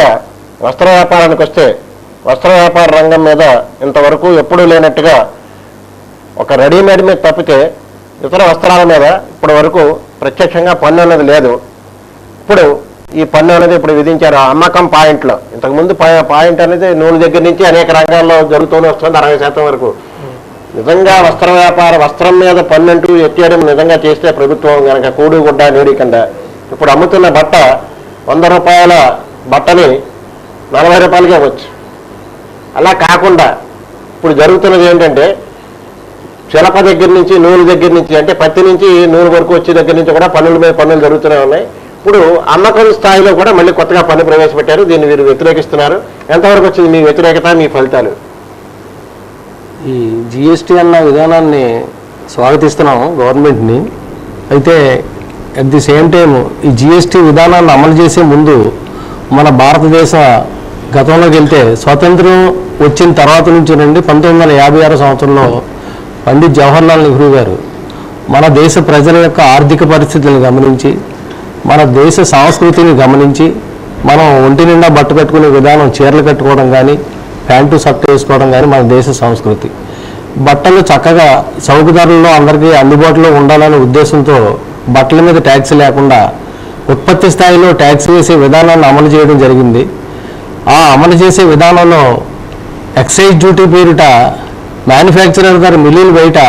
వస్త్ర వ్యాపారానికి వస్తే వస్త్ర వ్యాపార రంగం మీద ఇంతవరకు ఎప్పుడూ లేనట్టుగా ఒక రెడీమేడ్ మీద తప్పితే ఇతర వస్త్రాల మీద ఇప్పటి వరకు ప్రత్యక్షంగా పన్ను అనేది లేదు. ఇప్పుడు ఈ పన్ను అనేది ఇప్పుడు విధించారు అమ్మకం పాయింట్లో. ఇంతకుముందు పాయింట్ అనేది నూనె దగ్గర నుంచి అనేక రంగాల్లో జరుగుతూనే వస్తుంది 60% వరకు. నిజంగా వస్త్ర వ్యాపార వస్త్రం మీద పన్ను అంటూ ఎత్తేయడం నిజంగా చేస్తే ప్రభుత్వం కనుక కూడుగుడ్డ నీడికండా ఇప్పుడు అమ్ముతున్న బట్ట 100 రూపాయల బట్టని 40 రూపాయలకే ఇవ్వచ్చు. అలా కాకుండా ఇప్పుడు జరుగుతున్నది ఏంటంటే చిలప దగ్గర నుంచి నూనె దగ్గర నుంచి అంటే పత్తి నుంచి నూనె వరకు వచ్చే దగ్గర నుంచి కూడా పన్నుల మీద పన్నులు జరుగుతూనే ఉన్నాయి. ఇప్పుడు అమ్మకం స్థాయిలో కూడా మళ్ళీ కొత్తగా పన్ను ప్రవేశపెట్టారు. దీన్ని వీరు వ్యతిరేకిస్తున్నారు. ఎంతవరకు వచ్చింది మీ వ్యతిరేకత, మీ ఫలితాలు? ఈ జిఎస్టీ అన్న విధానాన్ని స్వాగతిస్తున్నాం గవర్నమెంట్ని. అయితే అట్ ది సేమ్ టైం ఈ జిఎస్టీ విధానాన్ని అమలు చేసే ముందు మన భారతదేశ గతంలోకి వెళ్తే స్వాతంత్రం వచ్చిన తర్వాత నుంచి నుండి 1956 సంవత్సరంలో పండిత్ జవహర్లాల్ నెహ్రూ గారు మన దేశ ప్రజల యొక్క ఆర్థిక పరిస్థితులను గమనించి, మన దేశ సంస్కృతిని గమనించి, మనం ఒంటి నిండా బట్ట కట్టుకునే విధానం, చీరలు కట్టుకోవడం కానీ, ప్యాంటు షర్ట్ వేసుకోవడం కానీ మన దేశ సంస్కృతి. బట్టలు చక్కగా చౌక ధరల్లో అందరికీ అందుబాటులో ఉండాలనే ఉద్దేశంతో బట్టల మీద ట్యాక్స్ లేకుండా ఉత్పత్తి స్థాయిలో ట్యాక్స్ వేసే విధానాన్ని అమలు చేయడం జరిగింది. ఆ అమలు చేసే విధానంలో ఎక్సైజ్ డ్యూటీ పేరిట మ్యానుఫ్యాక్చరర్ గారు మిల్లులు బయట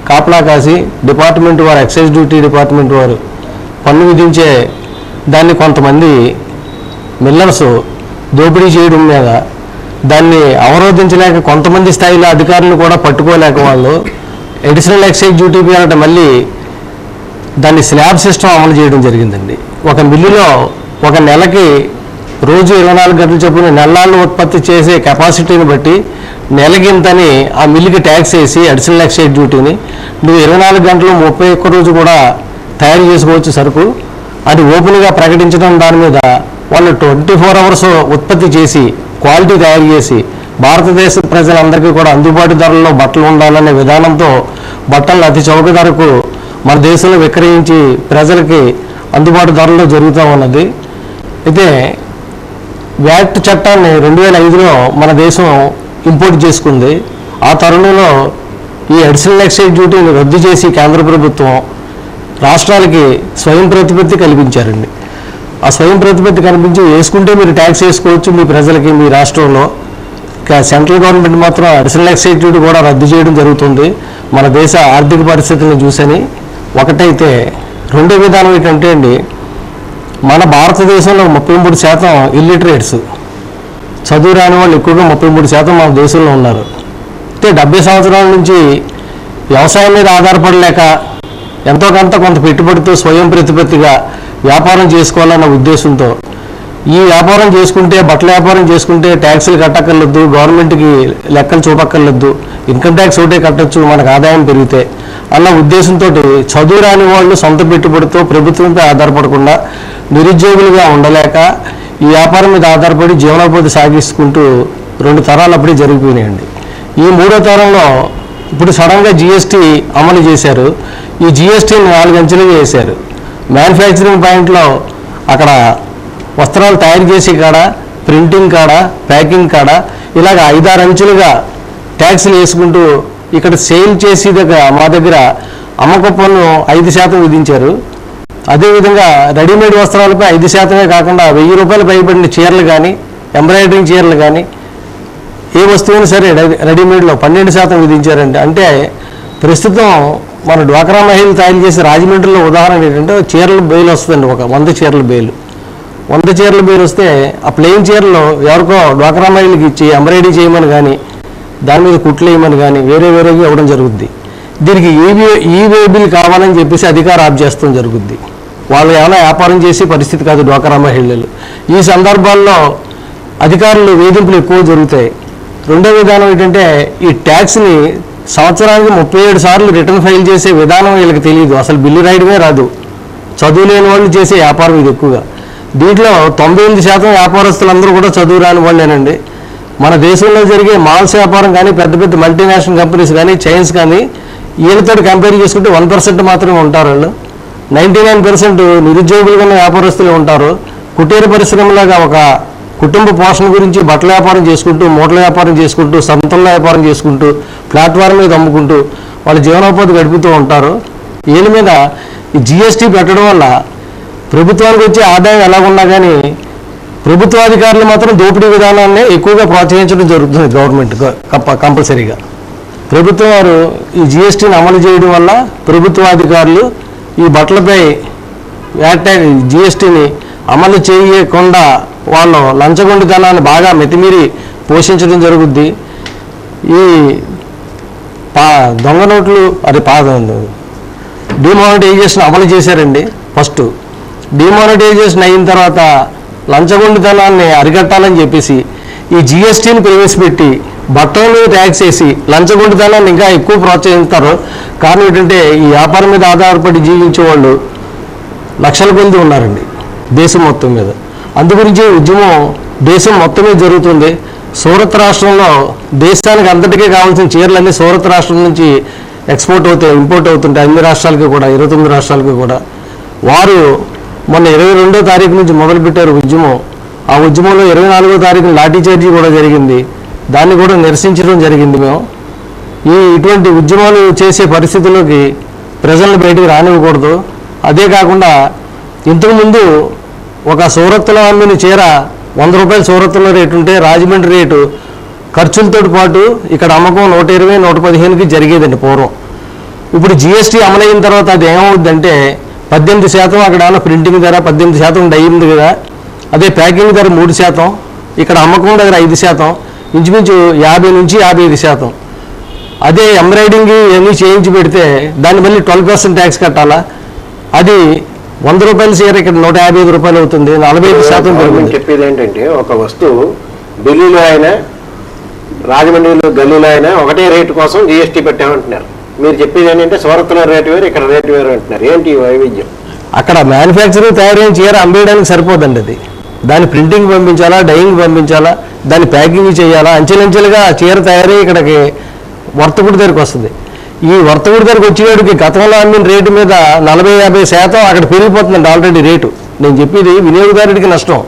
కాపలా కాసి డిపార్ట్మెంట్ వారు, ఎక్సైజ్ డ్యూటీ డిపార్ట్మెంట్ వారు పన్ను విధించే దాన్ని కొంతమంది మిల్లర్స్ దోపిడీ చేయడం మీద దాన్ని అవరోధించలేక కొంతమంది స్థాయిలో అధికారులు కూడా పట్టుకోలేక వాళ్ళు అడిషనల్ ఎక్సైజ్ డ్యూటీ పేరిట మళ్ళీ దాన్ని స్లాబ్ సిస్టమ్ అమలు చేయడం జరిగిందండి. ఒక మిల్లులో ఒక నెలకి రోజు 24 గంటలు చొప్పున నెలలు ఉత్పత్తి చేసే కెపాసిటీని బట్టి నెలకింతని ఆ మిల్లుకి ట్యాక్స్ వేసి అడిషనల్ ఎక్సైజ్ డ్యూటీని నువ్వు 24 గంటలు 31 రోజు కూడా తయారు చేసుకోవచ్చు సరుకు అది ఓపెన్గా ప్రకటించడం. దాని మీద వాళ్ళు 24 hours ఉత్పత్తి చేసి క్వాలిటీ తయారు చేసి భారతదేశ ప్రజలందరికీ కూడా అందుబాటు ధరల్లో బట్టలు ఉండాలనే విధానంతో బట్టలను అతి చౌక ధరకు మన దేశంలో విక్రయించి ప్రజలకి అందుబాటు ధరల్లో జరుగుతూ ఉన్నది. అయితే వ్యాట్ చట్టాన్ని 2005లో మన దేశం ఇంపోర్ట్ చేసుకుంది. ఆ తరుణంలో ఈ అడిషనల్ ఎక్సైజ్ డ్యూటీని రద్దు చేసి కేంద్ర ప్రభుత్వం రాష్ట్రాలకి స్వయం ప్రతిపత్తి కల్పించారండి. ఆ స్వయం ప్రతిపత్తి కల్పించి వేసుకుంటే మీరు ట్యాక్స్ వేసుకోవచ్చు మీ ప్రజలకి మీ రాష్ట్రంలో. సెంట్రల్ గవర్నమెంట్ మాత్రం అడిషనల్ ఎక్సైజ్ డ్యూటీ కూడా రద్దు చేయడం జరుగుతుంది మన దేశ ఆర్థిక పరిస్థితులను చూసని. ఒకటైతే రెండో విధానం ఏంటంటే అండి, మన భారతదేశంలో 33% ఇల్లిటరేట్స్, చదువు రాని వాళ్ళు ఎక్కువగా 33% మన దేశంలో ఉన్నారు. అయితే 70 సంవత్సరాల నుంచి వ్యవసాయం మీద ఆధారపడలేక ఎంతో కొంత పెట్టుబడితో స్వయం ప్రతిపత్తిగా వ్యాపారం చేసుకోవాలన్న ఉద్దేశంతో ఈ వ్యాపారం చేసుకుంటే, బట్టల వ్యాపారం చేసుకుంటే ట్యాక్సులు కట్టక్కర్లేదు, గవర్నమెంట్కి లెక్కలు చూపక్కర్లేదు, ఇన్కమ్ ట్యాక్స్ ఒకటే కట్టచ్చు, మనకు ఆదాయం పెరిగితే అన్న ఉద్దేశంతో చదువు రాని వాళ్ళు సొంత పెట్టుబడితో ప్రభుత్వంపై ఆధారపడకుండా నిరుద్యోగులుగా ఉండలేక ఈ వ్యాపారం మీద ఆధారపడి జీవనోపాధి సాగిస్తుంటూ 2 తరాలు అప్పుడే జరిగిపోయినాయండి. ఈ 3వ తరంలో ఇప్పుడు సడన్గా జిఎస్టీ అమలు చేశారు. ఈ జిఎస్టీని 4 అంచెలుగా చేశారు. మ్యానుఫ్యాక్చరింగ్ పాయింట్లో అక్కడ వస్త్రాలు తయారు చేసే కాడ, ప్రింటింగ్ కాడ, ప్యాకింగ్ కాడ ఇలాగ 5-6 అంచెలుగా ట్యాక్స్లు వేసుకుంటూ ఇక్కడ సేల్ చేసే దగ్గర మా దగ్గర అమ్మక పన్ను 5% విధించారు. అదేవిధంగా రెడీమేడ్ వస్త్రాలపై 5%మే కాకుండా 1000 రూపాయలు పైబడిన చీరలు కానీ, ఎంబ్రాయిడరింగ్ చీరలు కానీ ఏ వస్తువుని సరే రెడీమేడ్లో 12% విధించారండి. అంటే ప్రస్తుతం మన డ్వాక్రా మహిళలు తయారు చేసే రాజమండ్రిలో ఉదాహరణ ఏంటంటే చీరల బేలు వస్తుందండి. ఒక 100 చీరల బేలు, 100 చీరల బేలు వస్తే ఆ ప్లెయిన్ చీరలు ఎవరికో డ్వాక్రా మహిళకి ఇచ్చి ఎంబ్రాయిడరీ చేయమని కానీ, దాని మీద కుట్లు వేయమని కానీ వేరేగా ఇవ్వడం జరుగుద్ది. దీనికి ఈవే బిల్ కావాలని చెప్పేసి అధికారం ఆప్ చేస్తాం జరుగుద్ది. వాళ్ళు ఏమైనా వ్యాపారం చేసే పరిస్థితి కాదు డ్వాక్రా మహిళలు. ఈ సందర్భాల్లో అధికారులు వేధింపులు ఎక్కువ జరుగుతాయి. రెండో విధానం ఏంటంటే ఈ ట్యాక్స్ని సంవత్సరానికి 37 సార్లు రిటర్న్ ఫైల్ చేసే విధానం వీళ్ళకి తెలియదు. అసలు బిల్లు రాయడమే రాదు. చదువు లేని వాళ్ళు చేసే వ్యాపారం ఇది ఎక్కువగా. దీంట్లో 98% వ్యాపారస్తులందరూ కూడా చదువు రాని వాళ్ళేనండి. మన దేశంలో జరిగే మాల్స్ వ్యాపారం కానీ, పెద్ద పెద్ద మల్టీనేషనల్ కంపెనీస్ కానీ, చైన్స్ కానీ వీళ్ళతో కంపేర్ చేసుకుంటే 1% మాత్రమే ఉంటారు. వాళ్ళు 99% నిరుద్యోగులుగా వ్యాపారస్తులు ఉంటారు. కుటీర పరిశ్రమలాగా ఒక కుటుంబ పోషణ గురించి బట్టల వ్యాపారం చేసుకుంటూ, మూటల వ్యాపారం చేసుకుంటూ, సంతల వ్యాపారం చేసుకుంటూ, ప్లాట్ఫామ్ మీద అమ్ముకుంటూ వాళ్ళు జీవనోపాధి గడుపుతూ ఉంటారు. వీళ్ళ మీద ఈ జిఎస్టీ పెట్టడం వల్ల ప్రభుత్వానికి వచ్చే ఆదాయం ఎలాగున్నా కానీ ప్రభుత్వాధికారులు మాత్రం దోపిడీ విధానాన్ని ఎక్కువగా ప్రోత్సహించడం జరుగుతుంది. గవర్నమెంట్ కంపల్సరీగా ప్రభుత్వం వారు ఈ జిఎస్టీని అమలు చేయడం వల్ల ప్రభుత్వాధికారులు ఈ బట్టలపై జిఎస్టీని అమలు చేయకుండా వాళ్ళు లంచగొండితనాన్ని బాగా మితిమీరి పోషించడం జరుగుద్ది. ఈ దొంగ నోట్లు డిమానిటైజేషన్ అమలు చేశారండి. ఫస్ట్ డిమానిటైజేషన్ అయిన తర్వాత లంచగొండితనాన్ని అరికట్టాలని చెప్పేసి ఈ జిఎస్టీని ప్రవేశపెట్టి బట్టల మీద ట్యాక్స్ వేసి లంచగొండితనాన్ని ఇంకా ఎక్కువ ప్రోత్సహిస్తారు. కారణం ఏంటంటే ఈ వ్యాపారం మీద ఆధారపడి జీవించే వాళ్ళు లక్షల కొద్ది ఉన్నారండి దేశం మొత్తం మీద. అందుగురించి ఉద్యమం దేశం మొత్తమే జరుగుతుంది. సూరత్ రాష్ట్రంలో దేశానికి అంతటికీ కావాల్సిన చీరలన్నీ సూరత్ రాష్ట్రం నుంచి ఎక్స్పోర్ట్ అవుతాయి, ఇంపోర్ట్ అవుతుంటాయి అన్ని రాష్ట్రాలకి కూడా, 29 రాష్ట్రాలకి కూడా. వారు మొన్న 22వ తారీఖు నుంచి మొదలుపెట్టారు ఉద్యమం. ఆ ఉద్యమంలో 24వ తారీఖున లాఠీ చార్జీ కూడా జరిగింది. దాన్ని కూడా నిరసించడం జరిగింది మేము. ఇటువంటి ఉద్యమాలు చేసే పరిస్థితుల్లోకి ప్రజలను బయటికి రానివ్వకూడదు. అదే కాకుండా ఇంతకుముందు ఒక సూరత్లో అమ్మిన చీర 100 రూపాయలు సూరత్లో రేటు ఉంటే రాజమండ్రి రేటు ఖర్చులతో పాటు ఇక్కడ అమ్మకం 120, 115కి జరిగేదండి పూర్వం. ఇప్పుడు జిఎస్టీ అమలైన తర్వాత అది ఏమవుద్దంటే 18% అక్కడ ఏమన్నా ప్రింటింగ్ ధర, 18% డైయింగ్ కదా, అదే ప్యాకింగ్ ధర 3%, ఇక్కడ అమ్మకం దగ్గర 5%, ఇంచుమించు 50 నుంచి 55%. అదే ఎంబ్రాయిడింగ్ ఇవన్నీ చేయించి పెడితే దాన్ని మళ్ళీ 12% ట్యాక్స్ కట్టాలా. అది 100 రూపాయల చీర ఇక్కడ 155 రూపాయలు అవుతుంది, 45% పెరుగుతుంది. చెప్పేది ఏంటంటే ఒక వస్తువు ఢిల్లీలో అయినా రాజమండ్రిలో గల్లీలో అయినా ఒకటే రేటు కోసం జిఎస్టీ పెట్టామంటున్నారు. మీరు చెప్పేది ఏంటంటే సూరత్లో రేటు వేరు, ఇక్కడ రేటు వేరు అంటున్నారు. ఏంటి వైవిధ్యం? అక్కడ మ్యానుఫ్యాక్చరింగ్ తయారైన చీర అమ్మేయడానికి సరిపోదండి. అది దాని ప్రింటింగ్ పంపించాలా, డైయింగ్ పంపించాలా, దాన్ని ప్యాకింగ్ చేయాలా, అంచెలంచెలుగా చీర తయారై ఇక్కడికి వర్తకుడి దగ్గరికి వస్తుంది. ఈ వర్తకుడి దగ్గరికి వచ్చేవాడికి గతంలో అమ్మిన రేటు మీద 40-50% అక్కడ పెరిగిపోతుందండి ఆల్రెడీ రేటు. నేను చెప్పేది వినియోగదారుడికి నష్టం.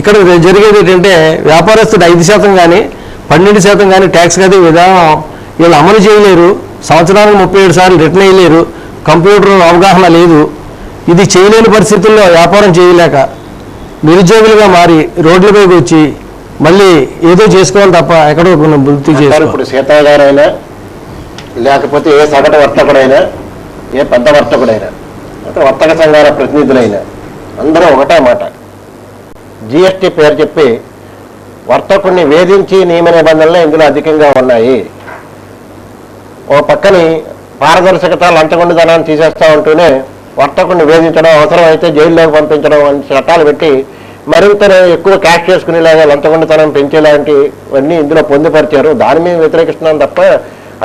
ఇక్కడ జరిగేది ఏంటంటే వ్యాపారస్తుడు 5% కానీ 12% కానీ ట్యాక్స్ కదే విధానం వీళ్ళు అమలు చేయలేరు. సంవత్సరానికి 37 సార్లు రిటర్న్ వేయలేరు. కంప్యూటర్ అవగాహన లేదు. ఇది చేయలేని పరిస్థితుల్లో వ్యాపారం చేయలేక నిరుద్యోగులుగా మారి రోడ్లపైకి వచ్చి మళ్ళీ ఏదో చేసుకోవాలి తప్ప ఎక్కడో వృత్తి చేస్తారు. ఇప్పుడు సీతాగారైనా లేకపోతే ఏ సగటు వర్తకుడైనా, ఏ పెద్ద వర్తకుడైనా, అంటే వర్తక సంఘాల ప్రతినిధులైనా అందరూ ఒకటే మాట, జిఎస్టీ పేరు చెప్పి వర్తకుడిని వేధించి నియమ నిబంధనలు ఇందులో అధికంగా ఉన్నాయి. ఓ పక్కని పారదర్శకత, లంచగొండితనాన్ని తీసేస్తా ఉంటూనే వర్తకుడిని వేధించడం, అవసరమైతే జైల్లోకి పంపించడం వంటి చట్టాలు పెట్టి మరింత ఎక్కువ క్యాష్ చేసుకునేలాగా లంచగొండితనం పెంచేలాంటివన్నీ ఇందులో పొందుపరిచారు. దాని మీద వ్యతిరేకిస్తున్నాను తప్ప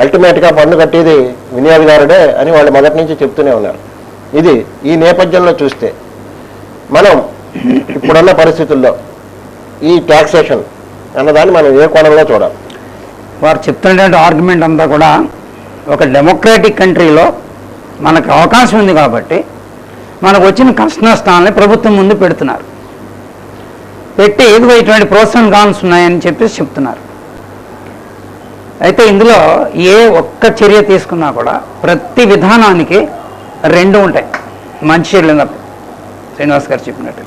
అల్టిమేట్గా పన్ను కట్టేది వినియోగదారుడే అని వాళ్ళు మొదటి నుంచి చెప్తూనే ఉన్నారు. ఇది ఈ నేపథ్యంలో చూస్తే మనం ఇప్పుడున్న పరిస్థితుల్లో ఈ ట్యాక్సేషన్ అన్నదాన్ని మనం ఏ కోణంలో చూడాలి? వారు చెప్తున్నటువంటి ఆర్గ్యుమెంట్ అంతా కూడా ఒక డెమోక్రాటిక్ కంట్రీలో మనకు అవకాశం ఉంది కాబట్టి మనకు వచ్చిన కష్ట నష్టాలని ప్రభుత్వం ముందు పెడుతున్నారు. పెట్టి ఏదో ఇటువంటి ప్రోస్ అండ్ కాన్స్ ఉన్నాయని చెప్పేసి చెప్తున్నారు. అయితే ఇందులో ఏ ఒక్క చర్య తీసుకున్నా కూడా ప్రతి విధానానికి రెండు ఉంటాయి, మంచి చెడులు ఉన్నప్పుడు. శ్రీనివాస్ గారు చెప్పినట్టు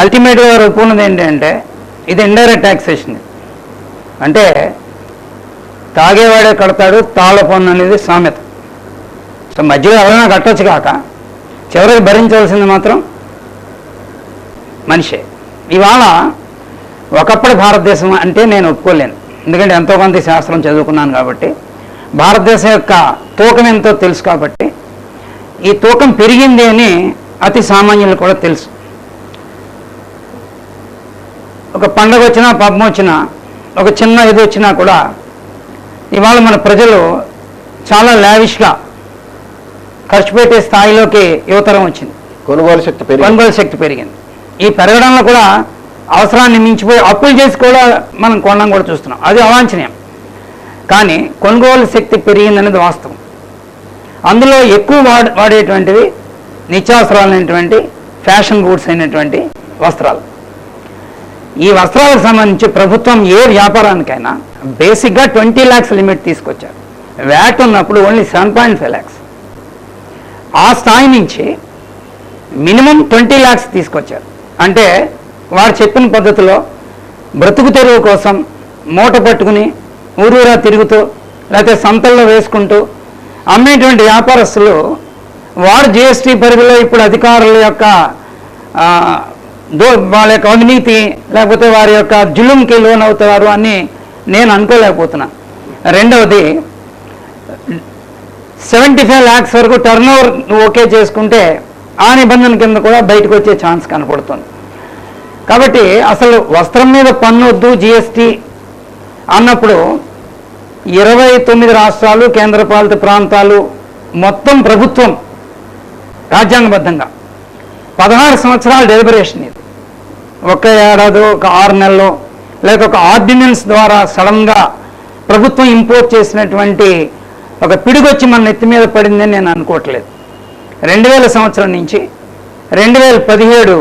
అల్టిమేట్గా వారు ఒప్పుకున్నది ఏంటంటే ఇది ఇండైరెక్ట్ ట్యాక్సేషన్. అంటే తాగేవాడే కడతాడు తాళ పన్ను అనేది సామెత. సో మధ్యలో ఎవరైనా కట్టొచ్చు కాక చివరికి భరించవలసింది మాత్రం మనిషే. ఇవాళ ఒకప్పుడు భారతదేశం అంటే నేను ఒప్పుకోలేను, ఎందుకంటే ఎంతో కొంత శాస్త్రం చదువుకున్నాను కాబట్టి, భారతదేశం యొక్క తూకం ఎంతో తెలుసు కాబట్టి. ఈ తూకం పెరిగింది అని అతి సామాన్యులు కూడా తెలుసు. ఒక పండగ వచ్చినా, పబ్బం వచ్చినా, ఒక చిన్న ఇది వచ్చినా కూడా ఇవాళ మన ప్రజలు చాలా లావిష్గా ఖర్చు పెట్టే స్థాయిలోకి యువతరం వచ్చింది. కొనుగోలు శక్తి పెరిగింది. ఈ పెరగడంలో కూడా అవసరాన్ని మించిపోయి అప్పులు చేసి కూడా మనం కొనడం కూడా చూస్తున్నాం. అది అవాంఛనీయం. కానీ కొనుగోలు శక్తి పెరిగిందనేది వాస్తవం. అందులో ఎక్కువ వాడేటువంటివి నిత్యావసరాలైనటువంటి ఫ్యాషన్ గూడ్స్ అయినటువంటి వస్త్రాలు. ఈ వస్త్రాలకు సంబంధించి ప్రభుత్వం ఏ వ్యాపారానికైనా బేసిక్గా 20 lakhs లిమిట్ తీసుకొచ్చారు. వ్యాట్ ఉన్నప్పుడు ఓన్లీ 7.5 lakhs. ఆ స్థాయి నుంచి మినిమం 20 lakhs తీసుకొచ్చారు. అంటే వారు చెప్పిన పద్ధతిలో బ్రతుకు తెరువు కోసం మూట పట్టుకుని ఊరూరా తిరుగుతూ లేకపోతే సంతల్లో వేసుకుంటూ అమ్మేటువంటి వ్యాపారస్తులు వారు జిఎస్టీ పరిధిలో ఇప్పుడు అధికారుల యొక్క వాళ్ళ యొక్క అవినీతి లేకపోతే వారి యొక్క జులుంకి లోన్ అవుతారు అని నేను అనుకోలేకపోతున్నాను. రెండవది 75 lakhs వరకు టర్న్ ఓవర్ ఓకే చేసుకుంటే ఆ నిబంధన కింద కూడా బయటకు వచ్చే ఛాన్స్ కనపడుతుంది. కాబట్టి అసలు వస్త్రం మీద పన్ను వద్దు జిఎస్టీ అన్నప్పుడు 29 రాష్ట్రాలు, కేంద్రపాలిత ప్రాంతాలు, మొత్తం ప్రభుత్వం రాజ్యాంగబద్ధంగా 16 సంవత్సరాల డెలిబరేషన్. ఇది ఒక ఏడాది, ఒక 6 నెలలు, లేక ఒక ఆర్డినెన్స్ ద్వారా సడన్గా ప్రభుత్వం ఇంపోజ్ చేసినటువంటి ఒక పిడుగొచ్చి మన నెత్తి మీద పడిందని నేను అనుకోవట్లేదు. 2000 సంవత్సరం నుంచి 2017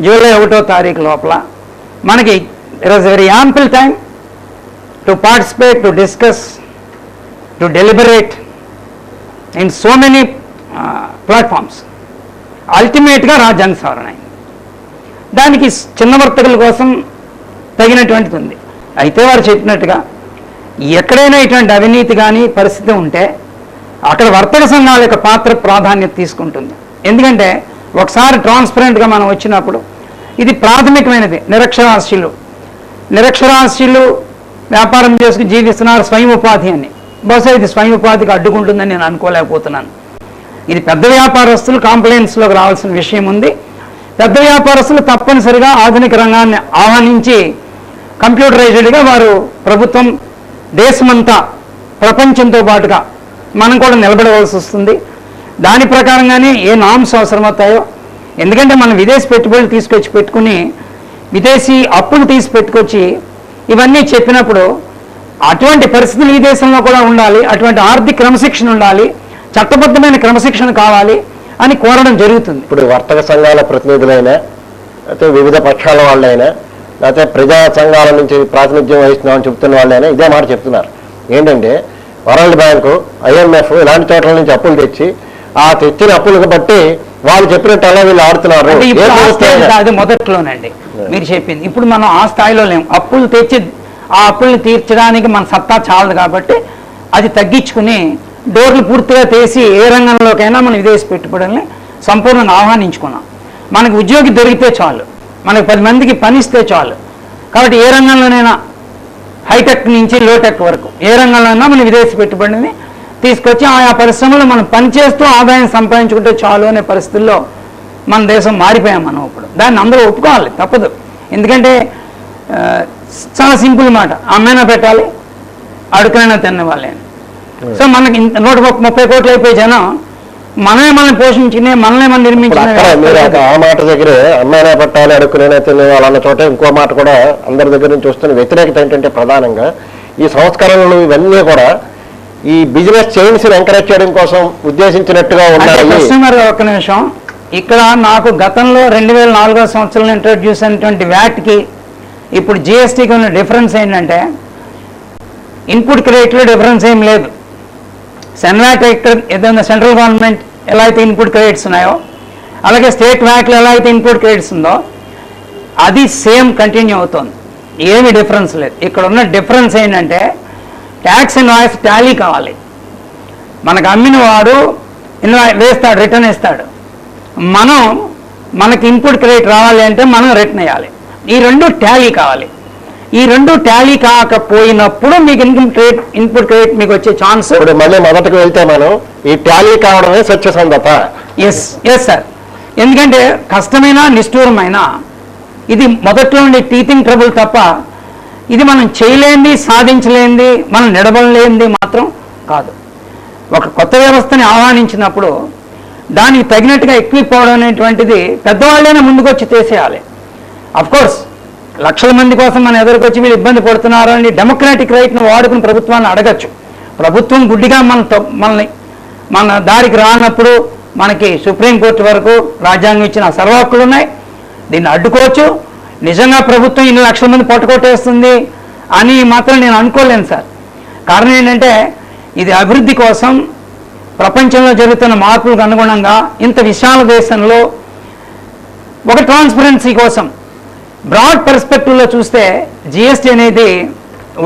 జూలై 1వ తారీఖు లోపల మనకి there was very ample time to participate, to discuss, to deliberate in so many platforms. అల్టిమేట్గా రాజ్యాంగ సవరణ అయింది. దానికి చిన్న వర్తకుల కోసం తగినటువంటిది ఉంది. అయితే వారు చెప్పినట్టుగా ఎక్కడైనా ఇటువంటి అవినీతి కానీ పరిస్థితి ఉంటే అక్కడ వర్తక సంఘాల యొక్క పాత్ర ప్రాధాన్యత తీసుకుంటుంది. ఎందుకంటే ఒకసారి ట్రాన్స్పరెంట్గా మనం వచ్చినప్పుడు ఇది ప్రాథమికమైనది. నిరక్షరాస్యులు వ్యాపారం చేసుకుని జీవిస్తున్నారు స్వయం ఉపాధి అని. బహుశా ఇది స్వయం ఉపాధికి అడ్డుకుంటుందని నేను అనుకోలేకపోతున్నాను. ఇది పెద్ద వ్యాపారస్తులు కాంప్లైంట్స్లోకి రావాల్సిన విషయం ఉంది. పెద్ద వ్యాపారస్తులు తప్పనిసరిగా ఆధునిక రంగాన్ని ఆహ్వానించి కంప్యూటరైజ్డ్గా వారు ప్రభుత్వం దేశమంతా ప్రపంచంతో పాటుగా మనం కూడా నిలబడవలసి వస్తుంది. దాని ప్రకారంగానే ఏ నామ్స్ అవసరమవుతాయో. ఎందుకంటే మనం విదేశీ పెట్టుబడులు తీసుకొచ్చి పెట్టుకుని విదేశీ అప్పులు తీసి పెట్టుకొచ్చి ఇవన్నీ చెప్పినప్పుడు అటువంటి పరిస్థితులు ఈ దేశంలో కూడా ఉండాలి, అటువంటి ఆర్థిక క్రమశిక్షణ ఉండాలి, చట్టబద్ధమైన క్రమశిక్షణ కావాలి అని కోరడం జరుగుతుంది. ఇప్పుడు వర్తక సంఘాల ప్రతినిధులైనా లేకపోతే వివిధ పక్షాల వాళ్ళైనా లేకపోతే ప్రజా సంఘాల నుంచి ప్రాతినిధ్యం వహిస్తున్నామని చెప్తున్న వాళ్ళైనా ఇదే మాట చెప్తున్నారు. ఏంటంటే వరల్డ్ బ్యాంకు, IMF ఇలాంటి చోట్ల నుంచి అప్పులు తెచ్చి ఆ తెచ్చిన అప్పులకు బట్టి వాళ్ళు చెప్పినట్టు అలా వీళ్ళు ఆడుతున్నారు. అది మొదట్లోనండి మీరు చెప్పింది. ఇప్పుడు మనం ఆ స్థాయిలో లేము. అప్పులు తెచ్చి ఆ అప్పుల్ని తీర్చడానికి మన సత్తా చాలదు కాబట్టి అది తగ్గించుకుని డోర్లు పూర్తిగా తీసి ఏ రంగంలోకైనా మనం విదేశీ పెట్టుబడుల్ని సంపూర్ణంగా ఆహ్వానించుకున్నాం. మనకు ఉద్యోగి దొరికితే చాలు, మనకు 10 మందికి పని ఇస్తే చాలు. కాబట్టి ఏ రంగంలోనైనా హైటెక్ నుంచి లోటెక్ వరకు ఏ రంగంలోనైనా మనం విదేశీ పెట్టుబడిని తీసుకొచ్చి ఆయా పరిశ్రమలో మనం పనిచేస్తూ ఆదాయం సంపాదించుకుంటే చాలు అనే పరిస్థితుల్లో మన దేశం మారిపోయాం మనం ఇప్పుడు. దాన్ని అందరూ ఒప్పుకోవాలి, తప్పదు. ఎందుకంటే చాలా సింపుల్ మాట, అమ్మైనా పెట్టాలి అడుకనైనా తినవాలి అని. సో మనకి 130 కోట్లు అయిపోయి జనం మనమే మనం పోషించిన మనమే మనం నిర్మించిన. మీరు ఆ మాట దగ్గరే అమ్మైనా పెట్టాలి అడుక్కునైనా తినేవాళ్ళన్న చోట ఇంకో మాట కూడా అందరి దగ్గర నుంచి వస్తున్న వ్యతిరేకత ఏంటంటే ప్రధానంగా ఈ సంస్కరణలు ఇవన్నీ కూడా ఈ బిజినెస్ చైన్స్ ఎంకరేజ్ చేయడం కోసం ఉద్దేశించినట్టుగా ఉన్నాయి. కస్టమర్ ఒక్క నిమిషం, ఇక్కడ నాకు గతంలో 2004 సంవత్సరంలో ఇంట్రడ్యూస్ అయినటువంటి వ్యాట్కి ఇప్పుడు జిఎస్టీకి ఉన్న డిఫరెన్స్ ఏంటంటే ఇన్పుట్ క్రెడిట్లో డిఫరెన్స్ ఏం లేదు. సెన్వాట్ ఏదైనా సెంట్రల్ గవర్నమెంట్ ఎలా అయితే ఇన్పుట్ క్రెడిట్స్ ఉన్నాయో అలాగే స్టేట్ వ్యాట్లో ఎలా అయితే ఇన్పుట్ క్రెడిట్స్ ఉందో అది సేమ్ కంటిన్యూ అవుతుంది, ఏమి డిఫరెన్స్ లేదు. ఇక్కడ ఉన్న డిఫరెన్స్ ఏంటంటే ట్యాక్స్ ఇన్వాయిస్ టాలీ కావాలి. మనకు అమ్మిన వాడు వేస్తాడు, రిటర్న్ ఇస్తాడు. మనకి ఇన్పుట్ క్రెడిట్ రావాలి అంటే మనం రిటర్న్ వేయాలి. ఈ రెండు టాలీ కావాలి. ఈ రెండు టాలీ కాకపోయినప్పుడు మీకు ఇన్పుట్ క్రెడిట్ మీకు వచ్చే ఛాన్స్. ఇప్పుడు మళ్ళీ మొదటికి వెళ్తే మనం ఈ టాలీ కావడమే సత్యసంధత. ఎస్ సార్, ఎందుకంటే కష్టమైన నిష్ఠూరమైన ఇది మొదట్లో ఉండే టీచింగ్ ట్రబుల్ తప్ప ఇది మనం చేయలేంది, సాధించలేంది, మనం నిలబడలేంది మాత్రం కాదు. ఒక కొత్త వ్యవస్థని ఆహ్వానించినప్పుడు దానికి తగినట్టుగా ఎక్విప్ అవడం అనేటువంటిది పెద్దవాళ్ళైనా ముందుకు వచ్చి చేసేయాలి. అఫ్కోర్స్ లక్షల మంది కోసం మనం ఎదురుకొచ్చి వీళ్ళు ఇబ్బంది పడుతున్నారు అని డెమోక్రాటిక్ రైట్ను వాడుకుని ప్రభుత్వాన్ని అడగచ్చు. ప్రభుత్వం గుడ్డిగా మన దారికి రానప్పుడు మనకి సుప్రీంకోర్టు వరకు రాజ్యాంగం ఇచ్చిన సర్వ హక్కులు ఉన్నాయి, దీన్ని అడ్డుకోవచ్చు. నిజంగా ప్రభుత్వం ఇన్ని లక్షల మంది పట్టుకొట్టేస్తుంది అని మాత్రం నేను అనుకోలేను సార్. కారణం ఏంటంటే ఇది అభివృద్ధి కోసం ప్రపంచంలో జరుగుతున్న మార్పులకు అనుగుణంగా ఇంత విశాల దేశంలో ఒక ట్రాన్స్పరెన్సీ కోసం బ్రాడ్ పర్స్పెక్టివ్లో చూస్తే జిఎస్టీ అనేది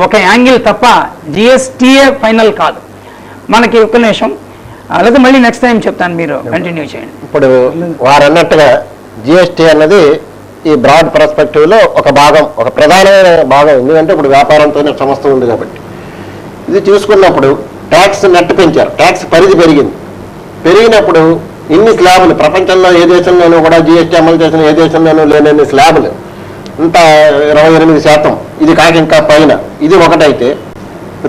ఒక యాంగిల్ తప్ప జిఎస్టీయే ఫైనల్ కాదు. మనకి ఒక్క నిమిషం, అలాగే మళ్ళీ నెక్స్ట్ టైం చెప్తాను, మీరు కంటిన్యూ చేయండి. ఇప్పుడు వారు అన్నట్టుగా జిఎస్టీ అన్నది ఈ బ్రాడ్ పర్స్పెక్టివ్లో ఒక భాగం, ఒక ప్రధానమైన భాగం. ఎందుకంటే ఇప్పుడు వ్యాపారంతోనే సంస్థ ఉంది కాబట్టి ఇది చూసుకున్నప్పుడు ట్యాక్స్ నెట్ పెంచారు, ట్యాక్స్ పరిధి పెరిగినప్పుడు ఇన్ని స్లాబులు ప్రపంచంలో ఏ దేశంలోనూ కూడా జిఎస్టీ అమలు చేసిన ఏ దేశంలోనూ లేనన్ని స్లాబులు, ఇంత 28%, ఇది కాక ఇంకా పైన. ఇది ఒకటైతే,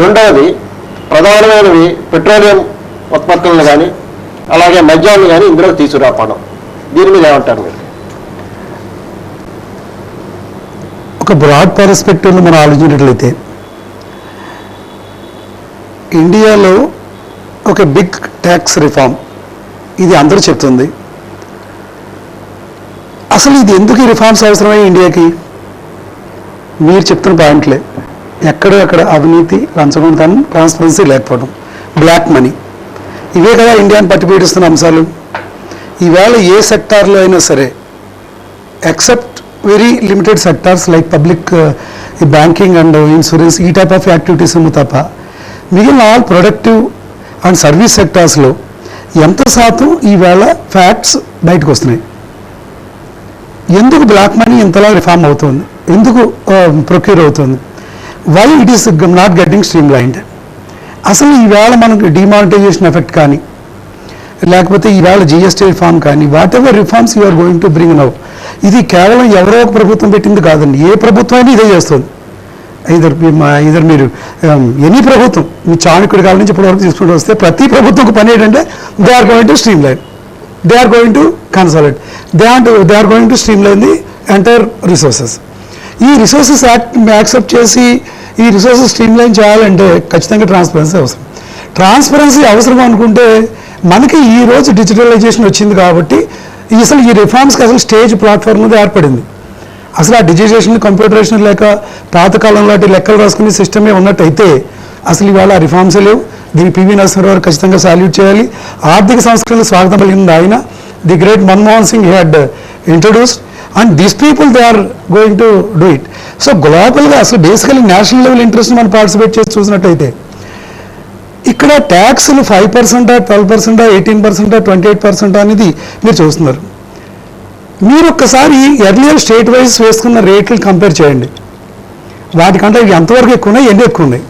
రెండవది ప్రధానమైనవి పెట్రోలియం ఉత్పత్తులను కానీ అలాగే మద్యాన్ని కానీ ఇందులో తీసుకురాపడం. దీని మీద ఏమంటారు మీరు? ఒక బ్రాడ్ పర్స్పెక్టివ్లో మనం ఆలోచించినట్లయితే ఇండియాలో ఒక బిగ్ ట్యాక్స్ రిఫార్మ్ ఇది అందరూ చెప్తుంది. అసలు ఇది ఎందుకు ఈ రిఫార్మ్స్ అవసరమై ఇండియాకి? మీరు చెప్తున్న పాయింట్లే, ఎక్కడెక్కడ అవినీతి, లంచగొండితనం, ట్రాన్స్పరెన్సీ లేకపోవడం, బ్లాక్ మనీ, ఇవే కదా ఇండియాని పట్టిపీడిస్తున్న అంశాలు. ఈవేళ ఏ సెక్టార్లో అయినా సరే except very limited sectors like public banking and insurance ఈ టైప్ ఆఫ్ యాక్టివిటీస్ ఉంది తప్ప మిగిలిన ఆల్ ప్రొడక్టివ్ అండ్ సర్వీస్ సెక్టార్స్లో ఎంత శాతం ఈవేళ ఫ్యాక్ట్స్ బయటకు వస్తున్నాయి? ఎందుకు బ్లాక్ మనీ ఇంతలా రిఫార్మ్ అవుతుంది? ఎందుకు ప్రొక్యూర్ అవుతుంది? Why it is not getting streamlined? అసలు ఈవేళ మనకు డిమానిటైజేషన్ ఎఫెక్ట్ కానీ లేకపోతే ఈవేళ జిఎస్టీ రిఫార్మ్ కానీ whatever reforms you are going to bring now, ఇది కేవలం ఎవరో ఒక ప్రభుత్వం పెట్టింది కాదండి. ఏ ప్రభుత్వం అయినా ఇదే చేస్తుంది. ఇద్దరు మీరు ఎనీ ప్రభుత్వం మీ చాణక్యుడి కాలం నుంచి ఇప్పటివరకు తీసుకుంటూ వస్తే ప్రతి ప్రభుత్వం పని ఏంటంటే they are going to stream line, they are going to consolidate, they are going to stream line the entire resources. ఈ రిసోర్సెస్ యాక్సెప్ట్ చేసి ఈ రిసోర్సెస్ స్ట్రీమ్ లైన్ చేయాలంటే ఖచ్చితంగా ట్రాన్స్పరెన్సీ అవసరం. ట్రాన్స్పరెన్సీ అవసరం అనుకుంటే మనకి ఈ రోజు డిజిటలైజేషన్ వచ్చింది కాబట్టి అసలు ఈ రిఫార్మ్స్కి అసలు స్టేజ్ ప్లాట్ఫామ్ మీద ఏర్పడింది. అసలు ఆ డిజిటైజేషన్, కంప్యూటరేషన్ లేక పాతకాలం లాంటి లెక్కలు రాసుకునే సిస్టమే ఉన్నట్టయితే అసలు ఇవాళ రిఫార్మ్సే లేవు. దీనికి పివి నరసింహారావు గారు ఖచ్చితంగా సాల్యూట్ చేయాలి. ఆర్థిక సంస్కరణలు స్వాగతం పలికింది ఆయన. The great Manmohan Singh had introduced and these people they are going to do it. So గ్లోబల్గా అసలు బేసికలీ నేషనల్ లెవెల్ ఇంట్రెస్ట్ మనం పార్టిసిపేట్ చేసి చూసినట్టయితే ఇక్కడ ట్యాక్స్లు 5%, 12%, 18%, 28% అనేది మీరు చూస్తున్నారు. మీరు ఒక్కసారి ఎర్లియర్ స్టేట్ వైజ్ వేసుకున్న రేట్లు కంపేర్ చేయండి. వాటికంటే ఇవి ఎంతవరకు ఎక్కువ ఉన్నాయి, ఎన్ని ఎక్కువ ఉన్నాయి.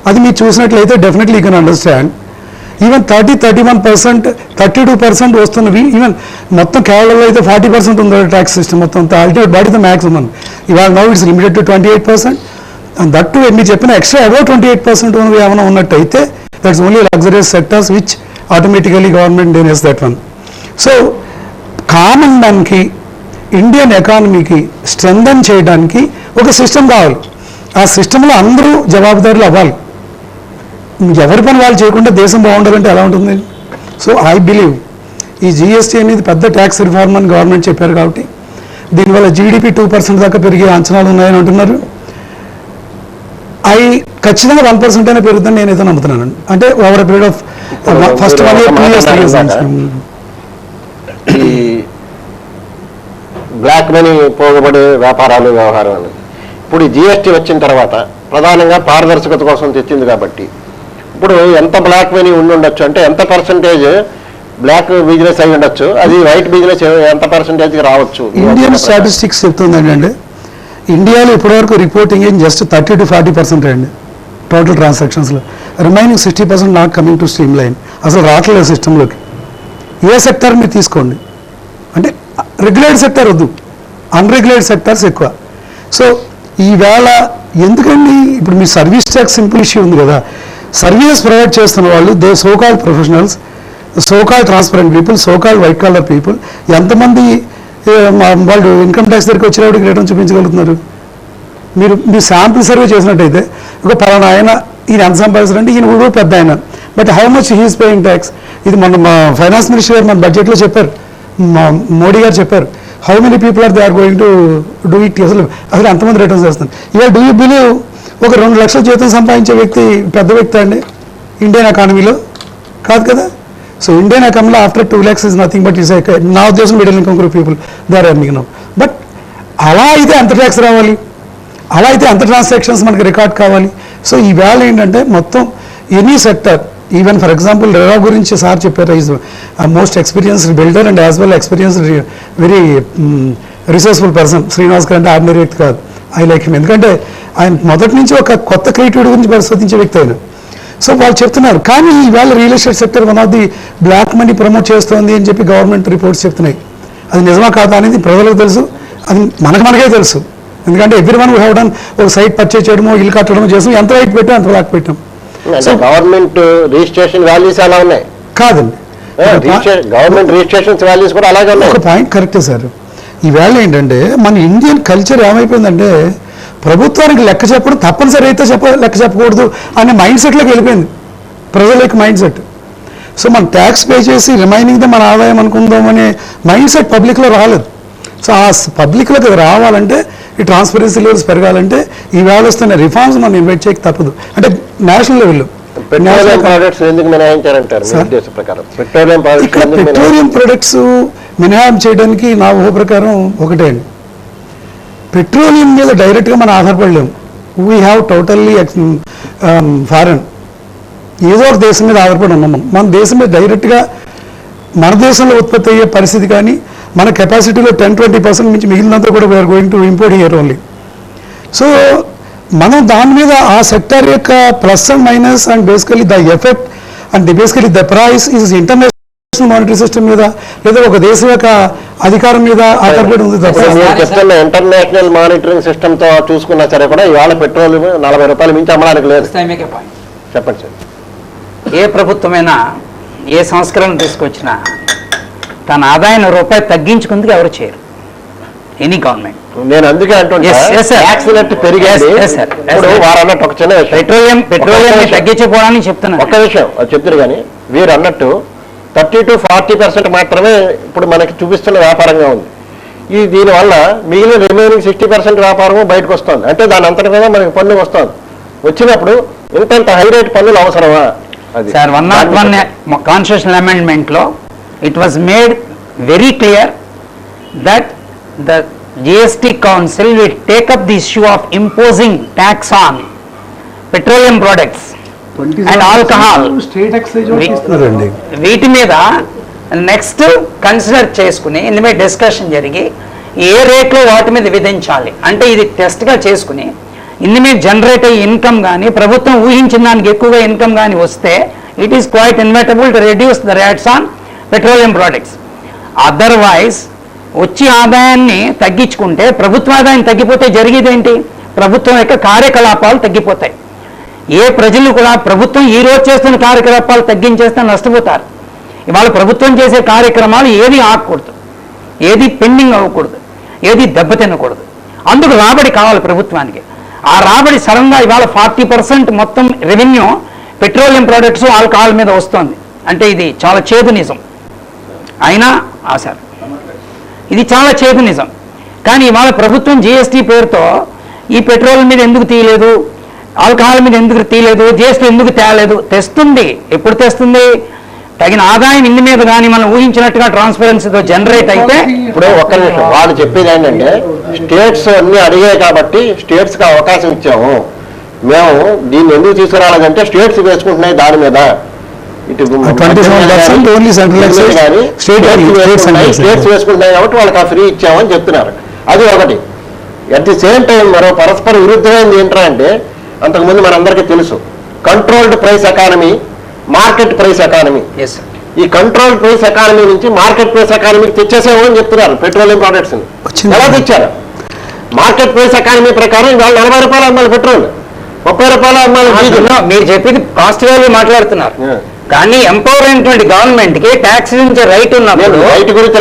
అది మీరు చూసినట్లయితే definitely you can understand. Even 31%, 32% వస్తున్నవి. ఈవెన్ మొత్తం కేరళలో అయితే 40% ఉంది ట్యాక్స్ సిస్టమ్ మొత్తం. Ultimate body the maximum. ఇవాళ now it's limited to 28%. And that too మీరు చెప్పిన ఎక్స్ట్రా అబౌట్ 28% ఉన్నవి ఏమైనా ఉన్నట్టయితే that's only luxurious sectors which automatically government denies that one. So common మ్యాన్కి ఇండియన్ ఎకానమీకి స్ట్రెంథన్ చేయడానికి ఒక సిస్టమ్ కావాలి. ఆ సిస్టంలో అందరూ జవాబుదారులు అవ్వాలి. ఎవరి పని వాళ్ళు చేయకుండా దేశం బాగుండాలంటే ఎలా ఉంటుంది? సో ఐ బిలీవ్ ఈ జిఎస్టీ అనేది పెద్ద ట్యాక్స్ రిఫార్మ్ అని గవర్నమెంట్ చెప్పారు కాబట్టి దీనివల్ల జీడిపి 2% దాకా పెరిగే అంచనాలు ఉన్నాయని అంటున్నారు. ఖచ్చితంగా 1% అయినా పెరుగుతుందని నేనైతే నమ్ముతున్నాను. అంటే over period of first 1 year 2 years. ఈ బ్లాక్ మనీ పోగబడే వ్యాపారాలు వ్యవహారం అనేది ఇప్పుడు ఈ జిఎస్టీ వచ్చిన తర్వాత ప్రధానంగా పారదర్శకత కోసం తెచ్చింది కాబట్టి ఇప్పుడు ఎంత బ్లాక్ మనీ ఉండి ఉండొచ్చు అంటే ఎంత పర్సంటేజ్ బ్లాక్ బిజినెస్ అయి ఉండొచ్చు, అది వైట్ బిజినెస్ ఎంత పర్సంటేజ్ రావచ్చు? ఇండియన్ స్టాటిస్టిక్స్ చెప్తుందండి అంటే ఇండియాలో ఇప్పటివరకు రిపోర్టింగ్ ఏం జస్ట్ 30 to 40% అండి టోటల్ ట్రాన్సాక్షన్స్లో. Remaining 60% not coming to stream line. అసలు రావట్లేదు సిస్టంలోకి. ఏ సెక్టర్ మీరు తీసుకోండి అంటే రెగ్యులేటెడ్ సెక్టర్ వద్దు, అన్రెగ్యులేటెడ్ సెక్టర్స్ ఎక్కువ. సో ఈవేళ ఎందుకండి ఇప్పుడు మీ సర్వీస్ ట్యాక్స్ సింపుల్ ఇష్యూ ఉంది కదా. సర్వీసెస్ ప్రొవైడ్ చేస్తున్న వాళ్ళు they so call professionals, so call transparent people, so call white collar people ఎంతమంది వాళ్ళు ఇన్కమ్ ట్యాక్స్ దగ్గరికి వచ్చేటప్పటికి రిటర్న్ చూపించగలుగుతున్నారు? మీరు శాంపుల్ సర్వే చేసినట్టయితే ఒక పలానా ఆయన ఈయన ఎంత సంపాదిస్తారంటే ఈయన కూడా పెద్ద ఆయన, but how much he is paying tax? ఇది మన ఫైనాన్స్ మినిస్టర్ గారు మన బడ్జెట్లో చెప్పారు, మోడీ గారు చెప్పారు. How many people are they are going to do it? అసలు ఎంతమంది రిటర్న్స్ చేస్తున్నారు? ఇవాళ డూ యూ బిలీవ్ ఒక 2 లక్షల జీతం సంపాదించే వ్యక్తి పెద్ద వ్యక్తి అండి ఇండియన్ ఎకానమీలో? కాదు కదా. సో ఇండియన్ ఎకానమీలో after 2 lakhs is nothing but is నా ఉద్దేశం middle income group people they are earning now. But అలా అయితే ఎంత ట్యాక్స్ రావాలి, అలా అయితే ఎంత ట్రాన్సాక్షన్స్ మనకి రికార్డ్ కావాలి. సో ఈవేళ ఏంటంటే మొత్తం any sector, even for example RERA గురించి సార్ చెప్పారు, is most experienced builder and as well experienced very resourceful person. Srinivas గారు అంటే ఆర్డినరీ వ్యక్తి కాదు. ఐ లైక్ హిమ్ ఎందుకంటే ఆయన మొదటి నుంచి ఒక కొత్త క్రియేటివిటీ గురించి పరిశోధించే వ్యక్తి ఆయన. సో వాళ్ళు చెప్తున్నారు. కానీ ఈవేళ real estate sector one of the black money promote చేస్తోంది అని చెప్పి గవర్నమెంట్ రిపోర్ట్స్ చెప్తున్నాయి. అది నిజమా కాదా అనేది ప్రజలకు తెలుసు, అది మనకే తెలుసు. ఎందుకంటే ఎవ్రీ వన్ హ్యావ్ డన్ ఒక సైట్ పర్చేజ్ చేయడమో ఇల్లు కట్టడమో చేసాం, ఎంత రైట్ పెట్టాం అంత బ్లాక్ పెట్టాం. గవర్నమెంట్ రిజిస్ట్రేషన్ వాల్యూస్ ఎలా ఉన్నాయి? కాదండి, గవర్నమెంట్ రిజిస్ట్రేషన్ వాల్యూస్ కూడా అలాగే ఉన్నాయి. ఒక పాయింట్ కరెక్టే సార్. ఈవేళ ఏంటంటే మన ఇండియన్ కల్చర్ ఏమైపోయిందంటే ప్రభుత్వానికి లెక్క చెప్పడం తప్పనిసరి అయితే లెక్క చెప్పకూడదు అనే మైండ్ సెట్లోకి వెళ్ళిపోయింది ప్రజల యొక్క మైండ్ సెట్. సో మనం ట్యాక్స్ పే చేసి రిమైనింగ్దే మన ఆదాయం అనుకుందాం అనే మైండ్ సెట్ పబ్లిక్లో రాలేదు. సో ఆ పబ్లిక్లోకి రావాలంటే ఈ ట్రాన్స్పరెన్సీ లెవెల్స్ పెరగాలంటే ఈవేళ వస్తున్న రిఫార్మ్స్ మనం ఇన్వైట్ చేయక తప్పదు. అంటే నేషనల్ లెవెల్లో పెట్రోలియం ప్రొడక్ట్స్ మినహాయింపు చేయడానికి నా ఊహ ప్రకారం ఒకటే అండి, పెట్రోలియం మీద డైరెక్ట్గా మనం ఆధారపడలేము. వీ హ్యావ్ టోటల్లీ ఫారెన్ ఏదో ఒక దేశం మీద ఆధారపడి ఉన్నాం. మన దేశం మీద డైరెక్ట్గా మన దేశంలో ఉత్పత్తి అయ్యే పరిస్థితి కానీ మన కెపాసిటీలో 10-20% నుంచి మిగిలినంతా కూడా we are going to import here only. So మనం దాని మీద ఆ సెక్టర్ యొక్క plus and minus and basically the effect and basically the price is international monetary system మీద లేదా ఒక దేశం యొక్క అధికారం మీద ఆధారపడి ఉంది తప్ప చెప్తున్న ఇంటర్నేషనల్ మానిటరింగ్ సిస్టమ్ తో చూసుకున్నా సరే కూడా ఇవాళ పెట్రోల్ 40 రూపాయలు మించి అమ్మడానికి లేదు. చెప్పండి సార్. ఏ ప్రభుత్వమైనా ఏ సంస్కరణ తీసుకొచ్చినా తన ఆదాయం రూపాయి తగ్గించుకుందుకు ఎవరు చేయరు, ఎనీ గవర్నమెంట్. నేను అందుకే అంటున్నాను పెరిగేది వారు అన్నట్టు ఒక చిన్న పెట్రోలియం తగ్గించకపోవడానికి చెప్తున్నాను. ఒక్క విషయం అది చెప్తారు కానీ వీరు అన్నట్టు 30 to 40% మాత్రమే ఇప్పుడు మనకి చూపిస్తున్న వ్యాపారంగా ఉంది. ఈ దీనివల్ల మిగిలిన రిమైనింగ్ 60% వ్యాపారం బయటకు వస్తుంది. అంటే దాని అంతటి మీద మనకి పన్ను వస్తుంది. వచ్చినప్పుడు ఇంత హై రేట్ పన్నులు అవసరమా? అది సార్ 101 కాన్స్టిట్యూషనల్ అమెండ్మెంట్ లో it was made very clear that the GST Council will take up the issue of imposing tax on petroleum products and alcohol. State excise వీటి మీద నెక్స్ట్ కన్సిడర్ చేసుకుని ఇందు మీద డిస్కషన్ జరిగి ఏ రేట్లో వాటి మీద విధించాలి అంటే ఇది టెస్ట్గా చేసుకుని ఇందు మీద జనరేట్ అయ్యే ఇన్కమ్ కానీ ప్రభుత్వం ఊహించిన దానికి ఎక్కువగా ఇన్కమ్ కానీ వస్తే it is quite inevitable to reduce the rates on petroleum products. Otherwise వచ్చే ఆదాయాన్ని తగ్గించుకుంటే ప్రభుత్వ ఆదాయం తగ్గిపోతే జరిగేదేంటి? ప్రభుత్వం యొక్క కార్యకలాపాలు తగ్గిపోతాయి. ఏ ప్రజలు కూడా ప్రభుత్వం ఈ రోజు చేస్తున్న కార్యకలాపాలు తగ్గించేస్తే నష్టపోతారు. ఇవాళ ప్రభుత్వం చేసే కార్యక్రమాలు ఏది ఆగకూడదు, ఏది పెండింగ్ అవ్వకూడదు, ఏది దెబ్బతినకూడదు. అందుకు రాబడి కావాలి ప్రభుత్వానికి. ఆ రాబడి సడన్గా ఇవాళ 40% మొత్తం రెవెన్యూ పెట్రోలియం ప్రోడక్ట్స్ ఆల్కహాల్ మీద వస్తుంది అంటే ఇది చాలా చేదు నిజం. అయినా ఆశారు ఇది చాలా చేదు నిజం. కానీ ఇవాళ ప్రభుత్వం జిఎస్టీ పేరుతో ఈ పెట్రోల్ మీద ఎందుకు తీయలేదు, ఆల్కహాల్ మీద ఎందుకు తీయలేదు, జిఎస్టీ ఎందుకు తేలేదు? తెస్తుంది. ఎప్పుడు తెస్తుంది? తగిన ఆదాయం ఇందు మీద కానీ మనం ఊహించినట్టుగా ట్రాన్స్పరెన్సీతో జనరేట్ అయితే. ఇప్పుడు ఒక్క నిమిషం, వాళ్ళు చెప్పేది ఏంటంటే స్టేట్స్ అన్ని అడిగాయి కాబట్టి స్టేట్స్కి అవకాశం ఇచ్చాము. మేము దీన్ని ఎందుకు తీసుకురాలేదంటే స్టేట్స్ వేసుకుంటున్నాయి దాని మీద, ఇటు 27% ఓన్లీ సెంట్రల్ ఎక్సైజ్, స్టేట్స్ వేసుకుంటున్నాయి కాబట్టి వాళ్ళకి ఆ ఫ్రీ ఇచ్చామని చెప్తున్నారు. అది ఒకటి. అట్ ది సేమ్ టైం మరో పరస్పర విరుద్ధమైనది ఏంట్రా అంటే, అంతకుముందు మనందరికీ తెలుసు controlled price economy, market price economy. ఈ కంట్రోల్ ప్రైస్ ఎకానమీ నుంచి మార్కెట్ ప్రైస్ ఎకానమీకి తెచ్చేసాము అని చెప్తున్నారు పెట్రోలియం ప్రోడక్ట్స్. ఎలా తెచ్చారు? మార్కెట్ ప్రైస్ ఎకానమీ ప్రకారం ఇవాళ 40 రూపాయలు అమ్మాలి పెట్రోల్, 30 రూపాయలు అమ్మాలి డీజిల్. మీరు చెప్పింది కాస్ట్ వాల్యూ మాట్లాడుతున్నారు. కానీ ఎంపవర్ అయినటువంటి గవర్నమెంట్ కి ట్యాక్స్ నుంచి రైట్ ఉన్నప్పుడు రైట్ గురించి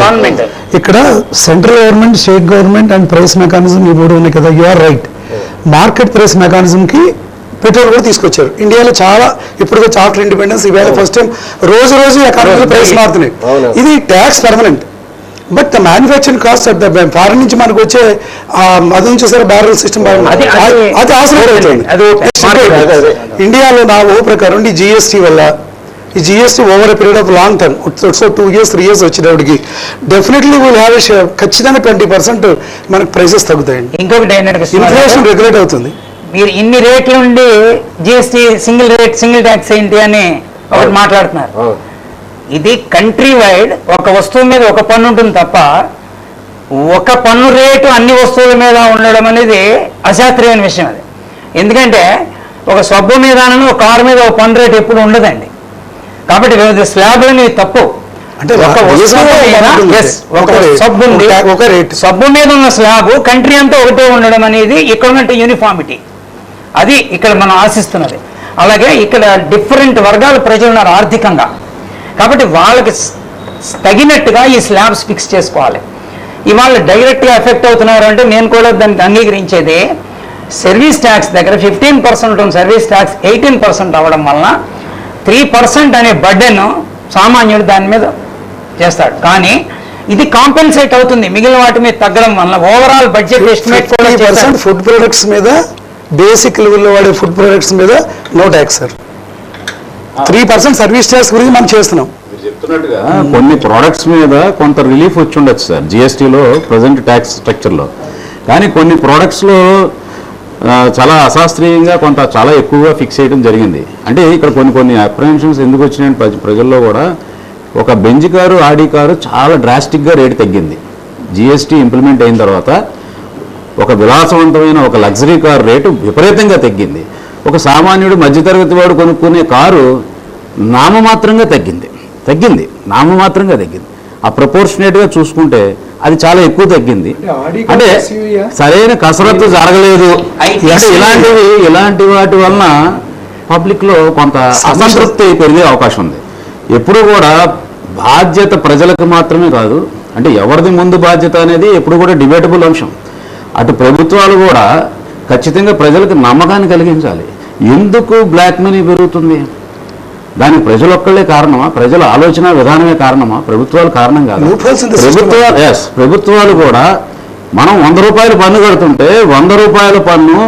గవర్నమెంట్. ఇక్కడ central government, state government and price mechanism ఈ మూడు ఉన్నాయి కదా. You are right. Market price mechanism కి పెట్రోల్ కూడా తీసుకొచ్చారు. ఇండియాలో చాలా ఇప్పుడు ఆఫ్టర్ ఇండిపెండెన్స్ ఈవేళ ఫస్ట్ టైం రోజు ఎకానమీ ప్రైస్ మారుతున్నాయి. ఇది tax permanent. But the manufacturing cost at the foreign నుంచి మనకు వచ్చే అది నుంచి చూసారు బ్యారల్ సిస్టమ్ అది అవసరం అవుతుంది. ఇండియాలో నా ఓ ప్రకారం ఈ జిఎస్టీ వల్ల, ఈ GST over a period of long term, so 2 years 3 years వచ్చేటప్పటికి డెఫినెట్లీ విల్ హ్యావ్ ఖచ్చితంగా 20% మనకు ప్రైసెస్ తగ్గుతాయండి. ఇంకొకటి ఇన్ఫ్లేషన్ రెగ్యులేట్ అవుతుంది. మీరు ఇన్ని రేట్ల నుండి జిఎస్టీ సింగిల్ ట్యాక్స్ ఏంటి అని ఒకటి మాట్లాడుతున్నారు. ఇది కంట్రీ వైడ్ ఒక వస్తువు మీద ఒక పన్ను ఉంటుంది తప్ప ఒక పన్ను రేటు అన్ని వస్తువుల మీద ఉండడం అనేది అశాస్త్రీయమైన విషయం. అది ఎందుకంటే ఒక సబ్బు మీద ఒక కారు మీద ఒక పన్ను రేటు ఎప్పుడు ఉండదండి. కాబట్టి వివిధ స్లాబ్లు అనేవి తప్పు. అంటే ఒక సబ్బు ఉంది, ఒక రేట్ సబ్బు మీద ఉన్న స్లాబ్ కంట్రీ అంతా ఒకటే ఉండడం అనేది ఇక్కడ ఉన్నట్టు యూనిఫామిటీ, అది ఇక్కడ మనం ఆశిస్తున్నది. అలాగే ఇక్కడ డిఫరెంట్ వర్గాల ప్రజలు ఉన్నారు ఆర్థికంగా. కాబట్టి వాళ్ళకి తగినట్టుగా ఈ స్లాబ్స్ ఫిక్స్ చేసుకోవాలి. ఇవాళ డైరెక్ట్గా ఎఫెక్ట్ అవుతున్నారు అంటే నేను కూడా దానికి అంగీకరించేది. సర్వీస్ ట్యాక్స్ దగ్గర 15% సర్వీస్ ట్యాక్స్ 18% అవ్వడం వలన 3% అనే బర్డెన్ సామాన్యుడు దాని మీద చేస్తాడు. కానీ ఇది కాంపెన్సేట్ అవుతుంది మిగిలిన వాటి మీద తగ్గడం వల్ల. ఓవరాల్ బడ్జెట్ ఎస్టిమేట్ కూడా ఫుడ్ ప్రొడక్ట్స్ మీద, బేసిక్ లెవెల్లో వాడే ఫుడ్ ప్రొడక్ట్స్ మీద no tax sir. 3% service tax గురించి మనం చేస్తున్నాం. మీరు చెప్తున్నట్టుగా కొన్ని ప్రోడక్ట్స్ మీద కొంత రిలీఫ్ వచ్చి ఉండొచ్చు సార్ జిఎస్టీలో ప్రజెంట్ ట్యాక్స్ స్ట్రక్చర్లో. కానీ కొన్ని ప్రోడక్ట్స్లో చాలా అశాస్త్రీయంగా కొంత చాలా ఎక్కువగా ఫిక్స్ చేయడం జరిగింది. అంటే ఇక్కడ కొన్ని అప్రహెన్షన్స్ ఎందుకు వచ్చినాయంటే ప్రజల్లో కూడా ఒక బెంజ్ కారు, ఆడి కారు చాలా డ్రాస్టిక్గా రేటు తగ్గింది. జిఎస్టీ ఇంప్లిమెంట్ అయిన తర్వాత ఒక విలాసవంతమైన ఒక లగ్జరీ కారు రేటు విపరీతంగా తగ్గింది. ఒక సామాన్యుడు మధ్యతరగతి వాడు కొనుక్కునే కారు నామమాత్రంగా తగ్గింది. ఆ ప్రపోర్షనేట్గా చూసుకుంటే అది చాలా ఎక్కువ తగ్గింది. అంటే సరైన కసరత్తు జరగలేదు. అంటే ఇలాంటి వాటి వలన పబ్లిక్లో కొంత అసంతృప్తి పెరిగే అవకాశం ఉంది. ఎప్పుడు కూడా బాధ్యత ప్రజలకు మాత్రమే కాదు, అంటే ఎవరిది ముందు బాధ్యత అనేది ఎప్పుడు కూడా డిబేటబుల్ అంశం. అటు ప్రభుత్వాలు కూడా ఖచ్చితంగా ప్రజలకు నమ్మకాన్ని కలిగించాలి. ఎందుకు బ్లాక్ మనీ పెరుగుతుంది? దానికి ప్రజలు ఒక్కళ్ళే కారణమా? ప్రజల ఆలోచన విధానమే కారణమా? ప్రభుత్వాలు కారణం కాదు. ప్రభుత్వాలు కూడా మనం 100 రూపాయలు పన్ను కడుతుంటే 100 రూపాయల పన్ను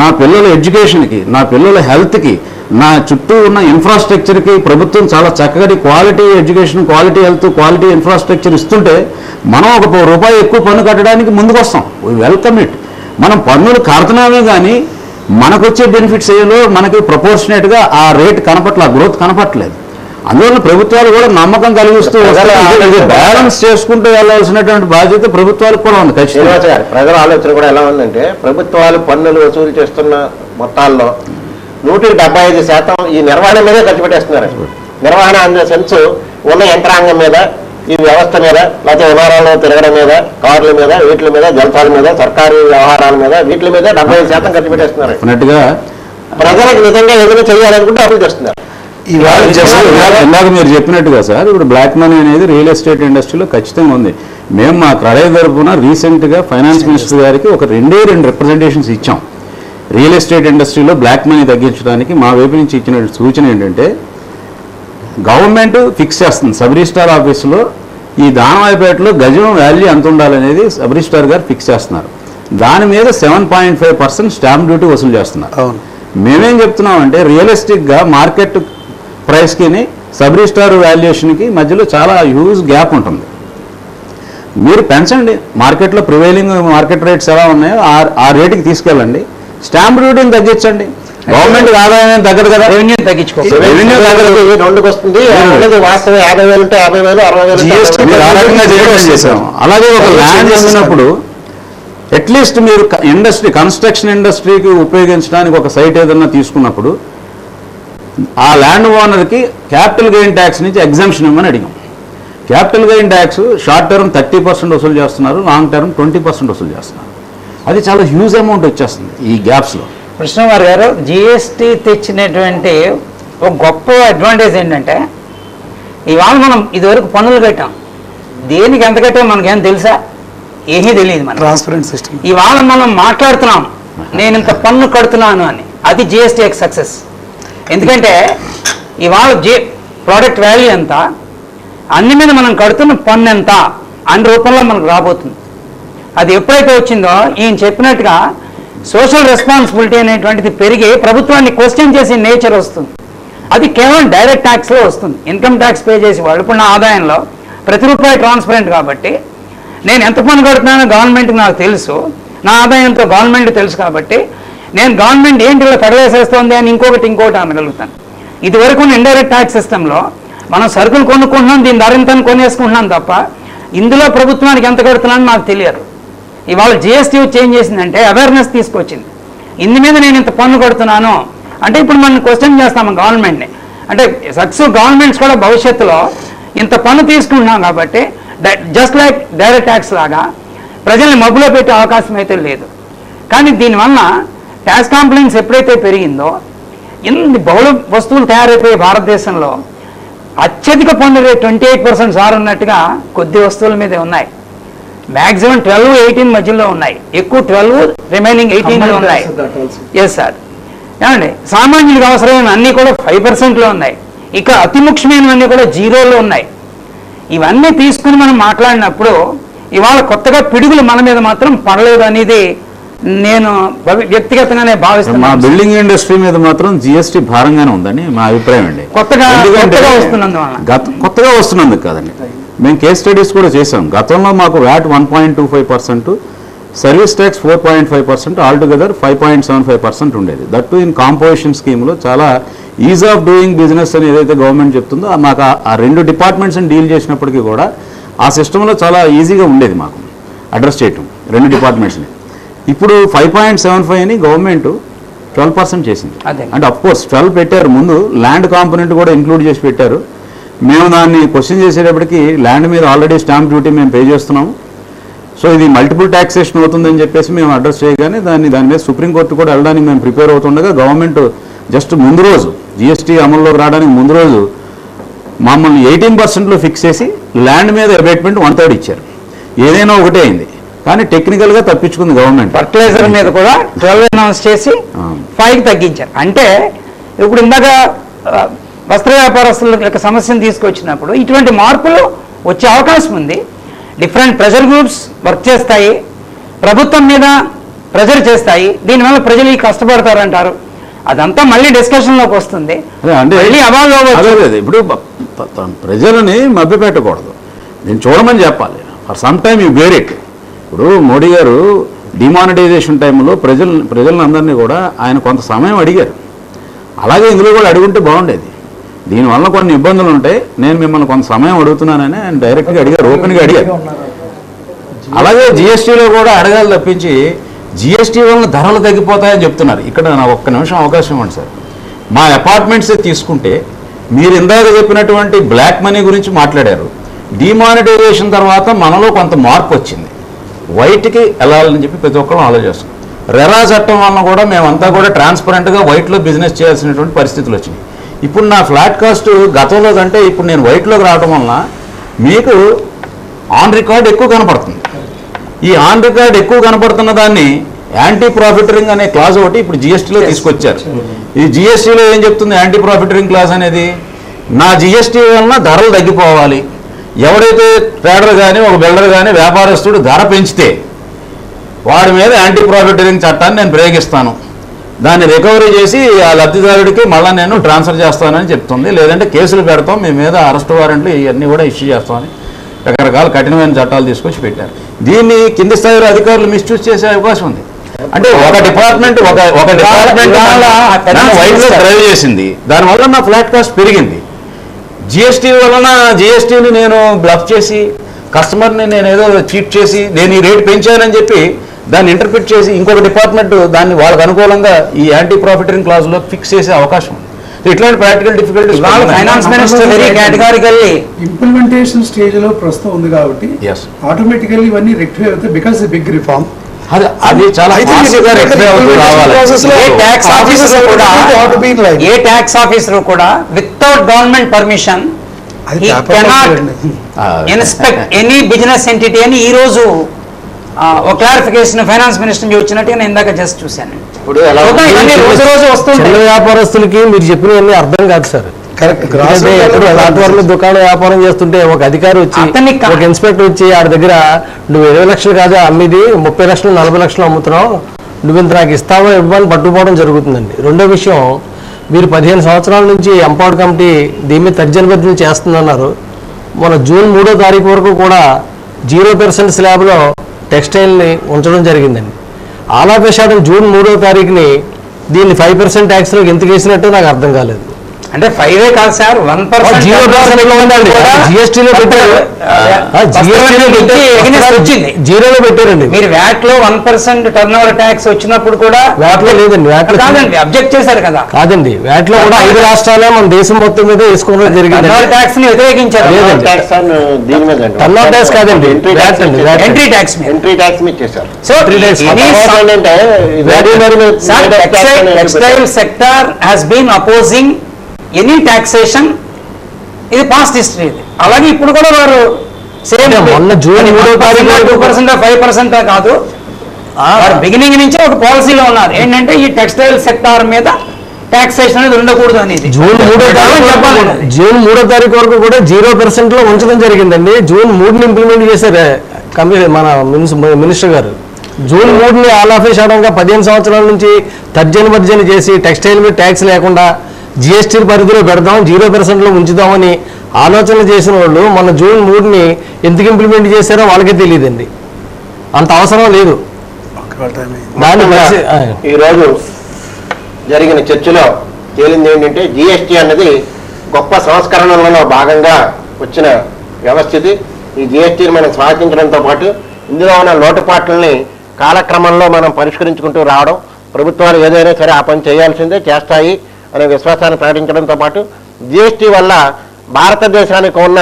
నా పిల్లల ఎడ్యుకేషన్కి, నా పిల్లల హెల్త్కి, నా చుట్టూ ఉన్న ఇన్ఫ్రాస్ట్రక్చర్కి ప్రభుత్వం చాలా చక్కటి quality education, quality health, quality infrastructure ఇస్తుంటే మనం ₹1 ఎక్కువ పన్ను కట్టడానికి ముందుకు వస్తాం. We welcome it. మనం పన్నులు కడుతున్నామే కానీ మనకు వచ్చే బెనిఫిట్స్ ఏదో మనకి ప్రపోర్షనేట్గా ఆ రేట్ కనపట్ల, ఆ గ్రోత్ కనపట్లేదు. అందువల్ల ప్రభుత్వాలు కూడా నమ్మకం కలిగిస్తూ బ్యాలెన్స్ చేసుకుంటూ వెళ్ళాల్సినటువంటి బాధ్యత ప్రభుత్వాలకు కూడా ఉంది ఖచ్చితంగా. శ్రీనివాస గారు, ప్రజల ఆలోచన కూడా ఎలా ఉందంటే ప్రభుత్వాలు పన్నులు వసూలు చేస్తున్న మొత్తాల్లో 175% ఈ నిర్వహణ మీదే ఖర్చు పెట్టేస్తున్నారు. నిర్వహణ అనే సెన్స్ ఉన్న యంత్రాంగం మీద, ఈ వ్యవస్థ మీద, లేకపోతే విమానాల్లో తిరగడం మీద, కార్ల మీద, వీటి మీద, జలసాల మీద, సర్కారు వ్యవహారాల మీద, వీటి మీద 75% ఖర్చు పెట్టేస్తున్నారు. డెఫినెట్గా ప్రజలకు నిజంగా ఏదైనా చేయాలనుకుంటే అప్పులు చేస్తున్నారు. ఇందాక మీరు చెప్పినట్టుగా సార్, ఇప్పుడు బ్లాక్ మనీ అనేది రియల్ ఎస్టేట్ ఇండస్ట్రీలో ఖచ్చితంగా ఉంది. మేము మా క్రయ తరపున రీసెంట్గా ఫైనాన్స్ మినిస్టర్ గారికి ఒక 2 రిప్రజెంటేషన్స్ ఇచ్చాం. రియల్ ఎస్టేట్ ఇండస్ట్రీలో బ్లాక్ మనీ తగ్గించడానికి మా వైపు నుంచి ఇచ్చిన సూచన ఏంటంటే, గవర్నమెంట్ ఫిక్స్ చేస్తుంది సబ్ రిజిస్ట్రార్ ఆఫీసులో ఈ దానవాయిపేటలో గజం వాల్యూ ఎంత ఉండాలనేది సబ్ రిజిస్ట్రార్ గారు ఫిక్స్ చేస్తున్నారు. దాని మీద 7.5% స్టాంప్ డ్యూటీ వసూలు చేస్తున్నారు. మేమేం చెప్తున్నామంటే, రియలిస్టిక్గా మార్కెట్ ప్రైస్కి సబ్ రిజిస్ట్రార్ వాల్యుయేషన్కి మధ్యలో చాలా హ్యూజ్ గ్యాప్ ఉంటుంది. మీరు పెంచండి, మార్కెట్లో ప్రివైలింగ్ మార్కెట్ రేట్స్ ఎలా ఉన్నాయో ఆ రేటుకి తీసుకెళ్ళండి, స్టాంప్ డ్యూటీని తగ్గించండి. గవర్నమెంట్ ఆదాయం తగ్గదు కదా, రెవెన్యూ తగ్గించుకోవాలి. రెవెన్యూ తగ్గదు, రెండుకి వస్తుంది. వాస్తవం 50,000 ఉంటే 50,000, 60,000 చేసాం. అలాగే ఒక ల్యాండ్ అమ్మినప్పుడు అట్లీస్ట్ మీరు కన్స్ట్రక్షన్ ఇండస్ట్రీకి ఉపయోగించడానికి ఒక సైట్ ఏదన్నా తీసుకున్నప్పుడు ఆ ల్యాండ్ ఓనర్కి క్యాపిటల్ గెయిన్ ట్యాక్స్ నుంచి ఎగ్జామ్షన్ ఇవ్వమని అడిగాం. Capital gain tax short term 30% వసూలు చేస్తున్నారు, లాంగ్ టర్మ్ 20% వసూలు చేస్తున్నారు. అది చాలా హ్యూజ్ అమౌంట్ వచ్చేస్తుంది ఈ గ్యాప్స్లో. కృష్ణకుమార్ గారు, జిఎస్టీ తెచ్చినటువంటి ఒక గొప్ప అడ్వాంటేజ్ ఏంటంటే, ఇవాళ మనం ఇదివరకు పన్నులు కట్టాం, దేనికి ఎంత కట్టాం మనకేం తెలుసా? ఏమీ తెలియదు. మనం ట్రాన్స్పరెంట్ సిస్టమ్. ఇవాళ మనం మాట్లాడుతున్నాం నేను ఇంత పన్ను కడుతున్నాను అని, అది జిఎస్టీ సక్సెస్. ఎందుకంటే ఇవాళ ప్రోడక్ట్ వాల్యూ ఎంత, అన్ని మీద మనం కడుతున్న పన్ను ఎంత అన్ని రూపంలో మనకు రాబోతుంది. అది ఎప్పుడైతే వచ్చిందో ఈయన చెప్పినట్టుగా సోషల్ రెస్పాన్సిబిలిటీ అనేటువంటిది పెరిగి ప్రభుత్వాన్ని క్వశ్చన్ చేసే నేచర్ వస్తుంది. అది కేవలం డైరెక్ట్ ట్యాక్స్లో వస్తుంది. ఇన్కమ్ ట్యాక్స్ పే చేసి వాళ్ళు ఇప్పుడు నా ఆదాయంలో ప్రతి రూపాయి ట్రాన్స్పరెంట్ కాబట్టి నేను ఎంత పన్ను కడుతున్నానో గవర్నమెంట్కి నాకు తెలుసు, నా ఆదాయంతో గవర్నమెంట్ తెలుసు కాబట్టి నేను గవర్నమెంట్ ఏంటి ఇలా తడవేసేస్తోంది అని ఇంకొకటి అనగలుగుతాను. ఇదివరకు ఇండైరెక్ట్ ట్యాక్స్ సిస్టంలో మనం సరుకులు కొనుక్కుంటున్నాం, దీని ధర ఇంత కొనేసుకుంటున్నాం తప్ప ఇందులో ప్రభుత్వానికి ఎంత కడుతున్నానో నాకు తెలియదు. ఇవాళ జిఎస్టీ చేంజ్ చేసిందంటే అవేర్నెస్ తీసుకొచ్చింది. ఇందు మీద నేను ఇంత పన్ను కడుతున్నాను అంటే ఇప్పుడు మనం క్వశ్చన్ చేస్తాము గవర్నమెంట్ని. అంటే సక్సెస్ గవర్నమెంట్స్ కూడా భవిష్యత్తులో ఇంత పన్ను తీసుకుంటున్నాం కాబట్టి జస్ట్ లైక్ డైరెక్ట్ ట్యాక్స్ లాగా ప్రజల్ని మబ్బులో పెట్టే అవకాశం అయితే లేదు. కానీ దీనివల్ల ట్యాక్స్ కాంప్లైన్స్ ఎప్పుడైతే పెరిగిందో, ఇన్ని బహుళ వస్తువులు తయారైపోయే భారతదేశంలో అత్యధిక పన్ను రేట్ 28% సార్ ఉన్నట్టుగా కొద్ది వస్తువుల మీదే ఉన్నాయి. మ్యాక్సిమం 12-18 మధ్యలో ఉన్నాయి, ఎక్కువ 12, రిమైనింగ్ 18లో ఉన్నాయి. Yes sir. ఏమండి, సామాన్యులకు అవసరమైన అన్నీ కూడా 5%లో ఉన్నాయి. ఇక అతి ముఖ్యమైనవన్నీ కూడా 0లో ఉన్నాయి. ఇవన్నీ తీసుకుని మనం మాట్లాడినప్పుడు ఇవాళ కొత్తగా పిడుగులు మన మీద మాత్రం పడలేదు అనేది నేను వ్యక్తిగతంగానే భావిస్తున్నాను. మా బిల్డింగ్ ఇండస్ట్రీ మీద మాత్రం జిఎస్టీ భారంగానే ఉందని మా అభిప్రాయం అండి. కొత్తగా వస్తున్నందుకు కాదండి, మేము కేస్ స్టడీస్ కూడా చేసాం. గతంలో మాకు వ్యాట్ 1.25%, సర్వీస్ ట్యాక్స్ 4.5%, ఆల్టుగెదర్ 5.75% ఉండేది. దట్ ఇన్ కాంపోజిషన్ స్కీమ్లో చాలా ఈజ్ ఆఫ్ డూయింగ్ బిజినెస్ అని ఏదైతే గవర్నమెంట్ చెప్తుందో మాకు ఆ 2 డిపార్ట్మెంట్స్ని డీల్ చేసినప్పటికీ కూడా ఆ సిస్టంలో చాలా ఈజీగా ఉండేది మాకు అడ్రస్ చేయటం 2 డిపార్ట్మెంట్స్ని. ఇప్పుడు 5.75 అని గవర్నమెంట్ 12% చేసింది. అంటే అఫ్కోర్స్ 12 పెట్టారు, ముందు ల్యాండ్ కాంపోనెంట్ కూడా ఇంక్లూడ్ చేసి పెట్టారు. మేము దాన్ని క్వశ్చన్ చేసేటప్పటికి ల్యాండ్ మీద ఆల్రెడీ స్టాంప్ డ్యూటీ మేము పే చేస్తున్నాము, సో ఇది మల్టిపుల్ ట్యాక్సేషన్ అవుతుందని చెప్పేసి మేము అడ్రస్ చేయగానే దాని మీద సుప్రీంకోర్టు కూడా వెళ్ళడానికి మేము ప్రిపేర్ అవుతుండగా గవర్నమెంట్ జస్ట్ ముందు రోజు జిఎస్టీ అమల్లోకి రావడానికి ముందు రోజు మమ్మల్ని 18%లో ఫిక్స్ చేసి ల్యాండ్ మీద అబేట్మెంట్ 1/3 ఇచ్చారు. ఏదైనా ఒకటే అయింది, కానీ టెక్నికల్గా తప్పించుకుంది గవర్నమెంట్. ఫర్టిలైజర్ మీద కూడా 12 అనౌన్స్ చేసి 5 తగ్గించారు. అంటే ఇప్పుడు ఇందాక వస్త్ర వ్యాపారస్తుల యొక్క సమస్యను తీసుకొచ్చినప్పుడు ఇటువంటి మార్పులు వచ్చే అవకాశం ఉంది. డిఫరెంట్ ప్రెషర్ గ్రూప్స్ వర్క్ చేస్తాయి, ప్రభుత్వం మీద ప్రెషర్ చేస్తాయి, దీనివల్ల ప్రజలు కష్టపడతారంటారు. అదంతా మళ్ళీ డిస్కషన్లోకి వస్తుంది. అంటే ఇప్పుడు ప్రజలని మభ్యపెట్టకూడదు, నేను చూడమని చెప్పాలి. For some time you bear it. ఇప్పుడు మోడీ గారు డిమానిటైజేషన్ టైంలో ప్రజలందరినీ కూడా ఆయన కొంత సమయం అడిగారు. అలాగే ఇందులో కూడా అడుగుంటే బాగుండేది. దీనివల్ల కొన్ని ఇబ్బందులు ఉంటాయి, నేను మిమ్మల్ని కొంత సమయం అడుగుతున్నానని ఆయన డైరెక్ట్గా అడిగారు, ఓపెన్గా అడిగారు. అలాగే జిఎస్టీలో కూడా అడగాలి తప్పించి జిఎస్టీ వల్ల ధరలు తగ్గిపోతాయని చెప్తున్నారు. ఇక్కడ నా ఒక్క నిమిషం అవకాశం ఇవ్వండి సార్. మా అపార్ట్మెంట్సే తీసుకుంటే మీరు ఇందాక చెప్పినటువంటి బ్లాక్ మనీ గురించి మాట్లాడారు. డిమానిటైజేషన్ తర్వాత మనలో కొంత మార్పు వచ్చింది, వైట్కి వెళ్ళాలని చెప్పి ప్రతి ఒక్కరూ ఆలోచిస్తాం. రెరా చట్టం వలన కూడా మేమంతా కూడా ట్రాన్స్పరెంట్గా వైట్లో బిజినెస్ చేయాల్సినటువంటి పరిస్థితులు వచ్చినాయి. ఇప్పుడు నా ఫ్లాట్ కాస్ట్ గతంలో కంటే ఇప్పుడు నేను వైట్లోకి రావడం వలన మీకు ఆన్ రికార్డ్ ఎక్కువ కనపడుతుంది. ఈ ఆన్ రికార్డ్ ఎక్కువ కనపడుతున్న దాన్ని యాంటీ ప్రాఫిటరింగ్ అనే క్లాజ్ ఒకటి ఇప్పుడు జిఎస్టీలో తీసుకొచ్చారు. ఈ జిఎస్టీలో ఏం చెప్తుంది యాంటీ ప్రాఫిటరింగ్ క్లాజ్ అనేది? నా జిఎస్టీ వలన ధరలు తగ్గిపోవాలి, ఎవడైతే ట్రేడర్ కానీ ఒక బిల్డర్ కానీ వ్యాపారస్తుడు ధర పెంచితే వాడి మీద యాంటీ ప్రాఫిటరింగ్ చట్టాన్ని నేను ప్రయోగిస్తాను, దాన్ని రికవరీ చేసి ఆ లబ్ధిదారుడికి మళ్ళీ నేను ట్రాన్స్ఫర్ చేస్తానని చెప్తుంది. లేదంటే కేసులు పెడతాం, మీ మీద అరెస్ట్ వారెంట్లు ఇవన్నీ కూడా ఇష్యూ చేస్తామని రకరకాల కఠినమైన చట్టాలు తీసుకొచ్చి పెట్టారు. దీన్ని కింది స్థాయిలో అధికారులు మిస్యూజ్ చేసే అవకాశం ఉంది. అంటే ఒక డిపార్ట్మెంట్ వైట్లో డ్రైవ్ చేసింది, దానివల్ల నా ఫ్లాట్ కాస్ట్ పెరిగింది. జిఎస్టీ వలన జిఎస్టీని నేను బ్లఫ్ చేసి కస్టమర్ని నేను ఏదో చీట్ చేసి నేను ఈ రేట్ పెంచానని చెప్పి దాన్ని ఇంటర్ప్రిట్ చేసి ఇంకొక డిపార్ట్మెంట్ దాన్ని వాళ్ళకి అనుకూలంగా ఈ యాంటీ ప్రాఫిటరింగ్ క్లాజ్లో ఫిక్స్ చేసే అవకాశం ఉంది. ఇట్లాంటి practical difficulties finance minister very కేటగారికల్లీ implementation stage లో ప్రస్తుతం ఉంది కాబట్టి Yes. ఆటోమేటికల్లీ ఇవన్నీ రెక్టిఫై అవుతాయి బికాస్ బిగ్ రిఫార్మ్. అది చాలా ఫాస్ట్గా రెక్టిఫై అవుతూ రావాలి. ఏ ట్యాక్స్ ఆఫీసర్ కూడా without government permission inspect any business entity అని ఈ రోజు ఒక క్లారిఫికేషన్ ఫైనాన్స్ మినిస్టర్ నుంచి వచ్చినట్టుగా నేను ఇందాక జస్ట్ చూశాను. ఇప్పుడు ఎలా రోజు రోజు వస్తుంది. చిన్న వ్యాపారస్తులకి మీరు చెప్పినవన్నీ అర్థం కాదు సార్. కరెక్ట్. ఎందుకంటే ఎప్పుడు ప్లాట్ఫామ్ దుకాణం వ్యాపారం చేస్తుంటే ఒక అధికారి వచ్చి ఒక ఇన్స్పెక్టర్ వచ్చి ఆడి దగ్గర నువ్వు 20 లక్షలు కాదు అమ్మిది 30 లక్షలు 40 లక్షలు అమ్ముతున్నావు, నువ్వు ఇంత నాకు ఇస్తావో ఇవ్వని పట్టుకోవడం జరుగుతుందండి. రెండో విషయం, మీరు 15 సంవత్సరాల నుంచి ఎంపవర్డ్ కమిటీ దీని మీద తర్జనబద్ధం చేస్తుందన్నారు. మన జూన్ 3వ తారీఖు వరకు కూడా 0% స్లాబ్లో టెక్స్టైల్ని ఉంచడం జరిగిందండి. ఆలాపే శాతం జూన్ 3వ తారీఖుని దీన్ని 5% ట్యాక్స్లోకి ఎందుకు వేసినట్టు నాకు అర్థం కాలేదు. అంటే 5 కాదు సార్, 1% 0% ఉందండి. జిఎస్టీలో పెట్టారు, జీరోలో పెట్టారండి. మీరు వ్యాట్ లో 1% టర్న్ ఓవర్ ట్యాక్స్ వచ్చినప్పుడు కూడా వ్యాట్ లో లేదండి. వ్యాట్ లో కాదండి, అబ్జెక్ట్ చేశారు కదా. కాదండి, వ్యాట్ లో కూడా 5 రాష్ట్రాలే మన దేశం మొత్తం మీద వేసుకోవడం జరిగింది. ట్యాక్స్ ని వ్యతిరేకించారు. దీని మీద టర్న్ ఓవర్ ట్యాక్స్ కాదండి, వ్యాట్ అండి. ఎంట్రీ ట్యాక్స్ ఎంట్రీ ట్యాక్స్ మీద చేశారు. So textile sector has been opposing any taxation, ఇది పాస్ట్ హిస్టరీ. ఇది అలాగే ఇప్పుడు కూడా వారు సేమ్ మొన్న జూన్ 3వ తారీఖు 2% 5% కాదు, వారు బిగినింగ్ నుంచే ఒక పాలసీలో ఉన్నారు ఏంటంటే ఈ టెక్స్టైల్ సెక్టార్ మీద టాక్సేషన్ అనేది ఉండకూడదు అనేది. జూన్ 3వ తారీఖు వరకు కూడా 0% లో ఉంచడం జరిగిందండి. జూన్ 3ని ఇంప్లిమెంట్ చేశారు మన మినిస్టర్ గారు. జూన్ 3ని ఆల్ ఆఫ్ సడన్గా 15 సంవత్సరాల నుంచి తర్జన చేసి టెక్స్టైల్ మీద ట్యాక్స్ లేకుండా జిఎస్టీ పరిధిలో పెడదాం, 0% లో ఉంచుదామని ఆలోచన చేసిన వాళ్ళు మన జూన్ 3ని ఎందుకు ఇంప్లిమెంట్ చేశారో వాళ్ళకే తెలియదండి. అంత అవసరం లేదు. ఈరోజు జరిగిన చర్చలో తేలింది ఏంటంటే జిఎస్టీ అన్నది గొప్ప సంస్కరణలలో భాగంగా వచ్చిన వ్యవస్థితి. ఈ జిఎస్టీని మనం స్వాగతించడంతో పాటు ఇందులో ఉన్న లోటుపాట్లని కాలక్రమంలో మనం పరిష్కరించుకుంటూ రావడం, ప్రభుత్వాలు ఏదైనా సరే ఆ పని చేయాల్సిందే చేస్తాయి అనే విశ్వాసాన్ని ప్రకటించడంతో పాటు జిఎస్టీ వల్ల భారతదేశానికి ఉన్న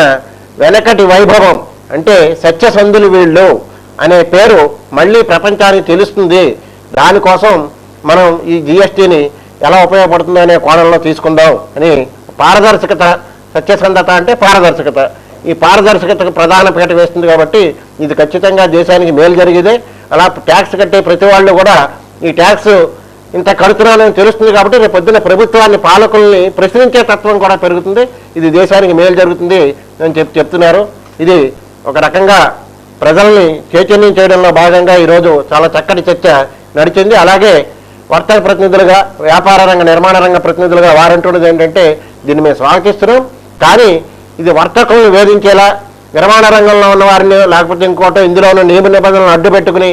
వెనకటి వైభవం అంటే సత్యసంధులు వీళ్ళు అనే పేరు మళ్ళీ ప్రపంచానికి తెలుస్తుంది. దానికోసం మనం ఈ జిఎస్టీని ఎలా ఉపయోగపడుతుందో అనే కోణంలో తీసుకుందాం అని పారదర్శకత, సత్యసంధత అంటే పారదర్శకత, ఈ పారదర్శకతకు ప్రధాన పీట వేస్తుంది. కాబట్టి ఇది ఖచ్చితంగా దేశానికి మేలు జరిగేదే. అలా ట్యాక్స్ కట్టే ప్రతి వాళ్ళు కూడా ఈ ట్యాక్స్ ఇంత కడుతున్నానని తెలుస్తుంది కాబట్టి రేపు పొద్దున్న ప్రభుత్వాన్ని, పాలకుల్ని ప్రశ్నించే తత్వం కూడా పెరుగుతుంది. ఇది దేశానికి మేలు జరుగుతుంది అని చెప్తున్నారు. ఇది ఒక రకంగా ప్రజల్ని చైతన్యం చేయడంలో భాగంగా ఈరోజు చాలా చక్కటి చర్చ నడిచింది. అలాగే వర్తక ప్రతినిధులుగా, వ్యాపార రంగ, నిర్మాణ రంగ ప్రతినిధులుగా వారంటున్నది ఏంటంటే దీన్ని మేము స్వాగతిస్తున్నాం, కానీ ఇది వర్తకులను వేధించేలా, నిర్మాణ రంగంలో ఉన్న వారిని లేకపోతే ఇంకోటో ఇందులో ఉన్న నియమ నిబంధనలను అడ్డు పెట్టుకుని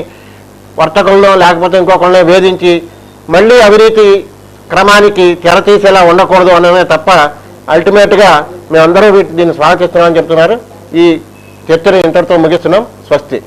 వర్తకులను లేకపోతే ఇంకొకరిని వేధించి మళ్ళీ అవినీతి క్రమానికి తెరతీసేలా ఉండకూడదు అనమే తప్ప అల్టిమేట్గా మేమందరూ దీన్ని స్వాగతిస్తున్నామని చెప్తున్నారు. ఈ చర్చను ఇంతటితో ముగిస్తున్నాం. స్వస్తి.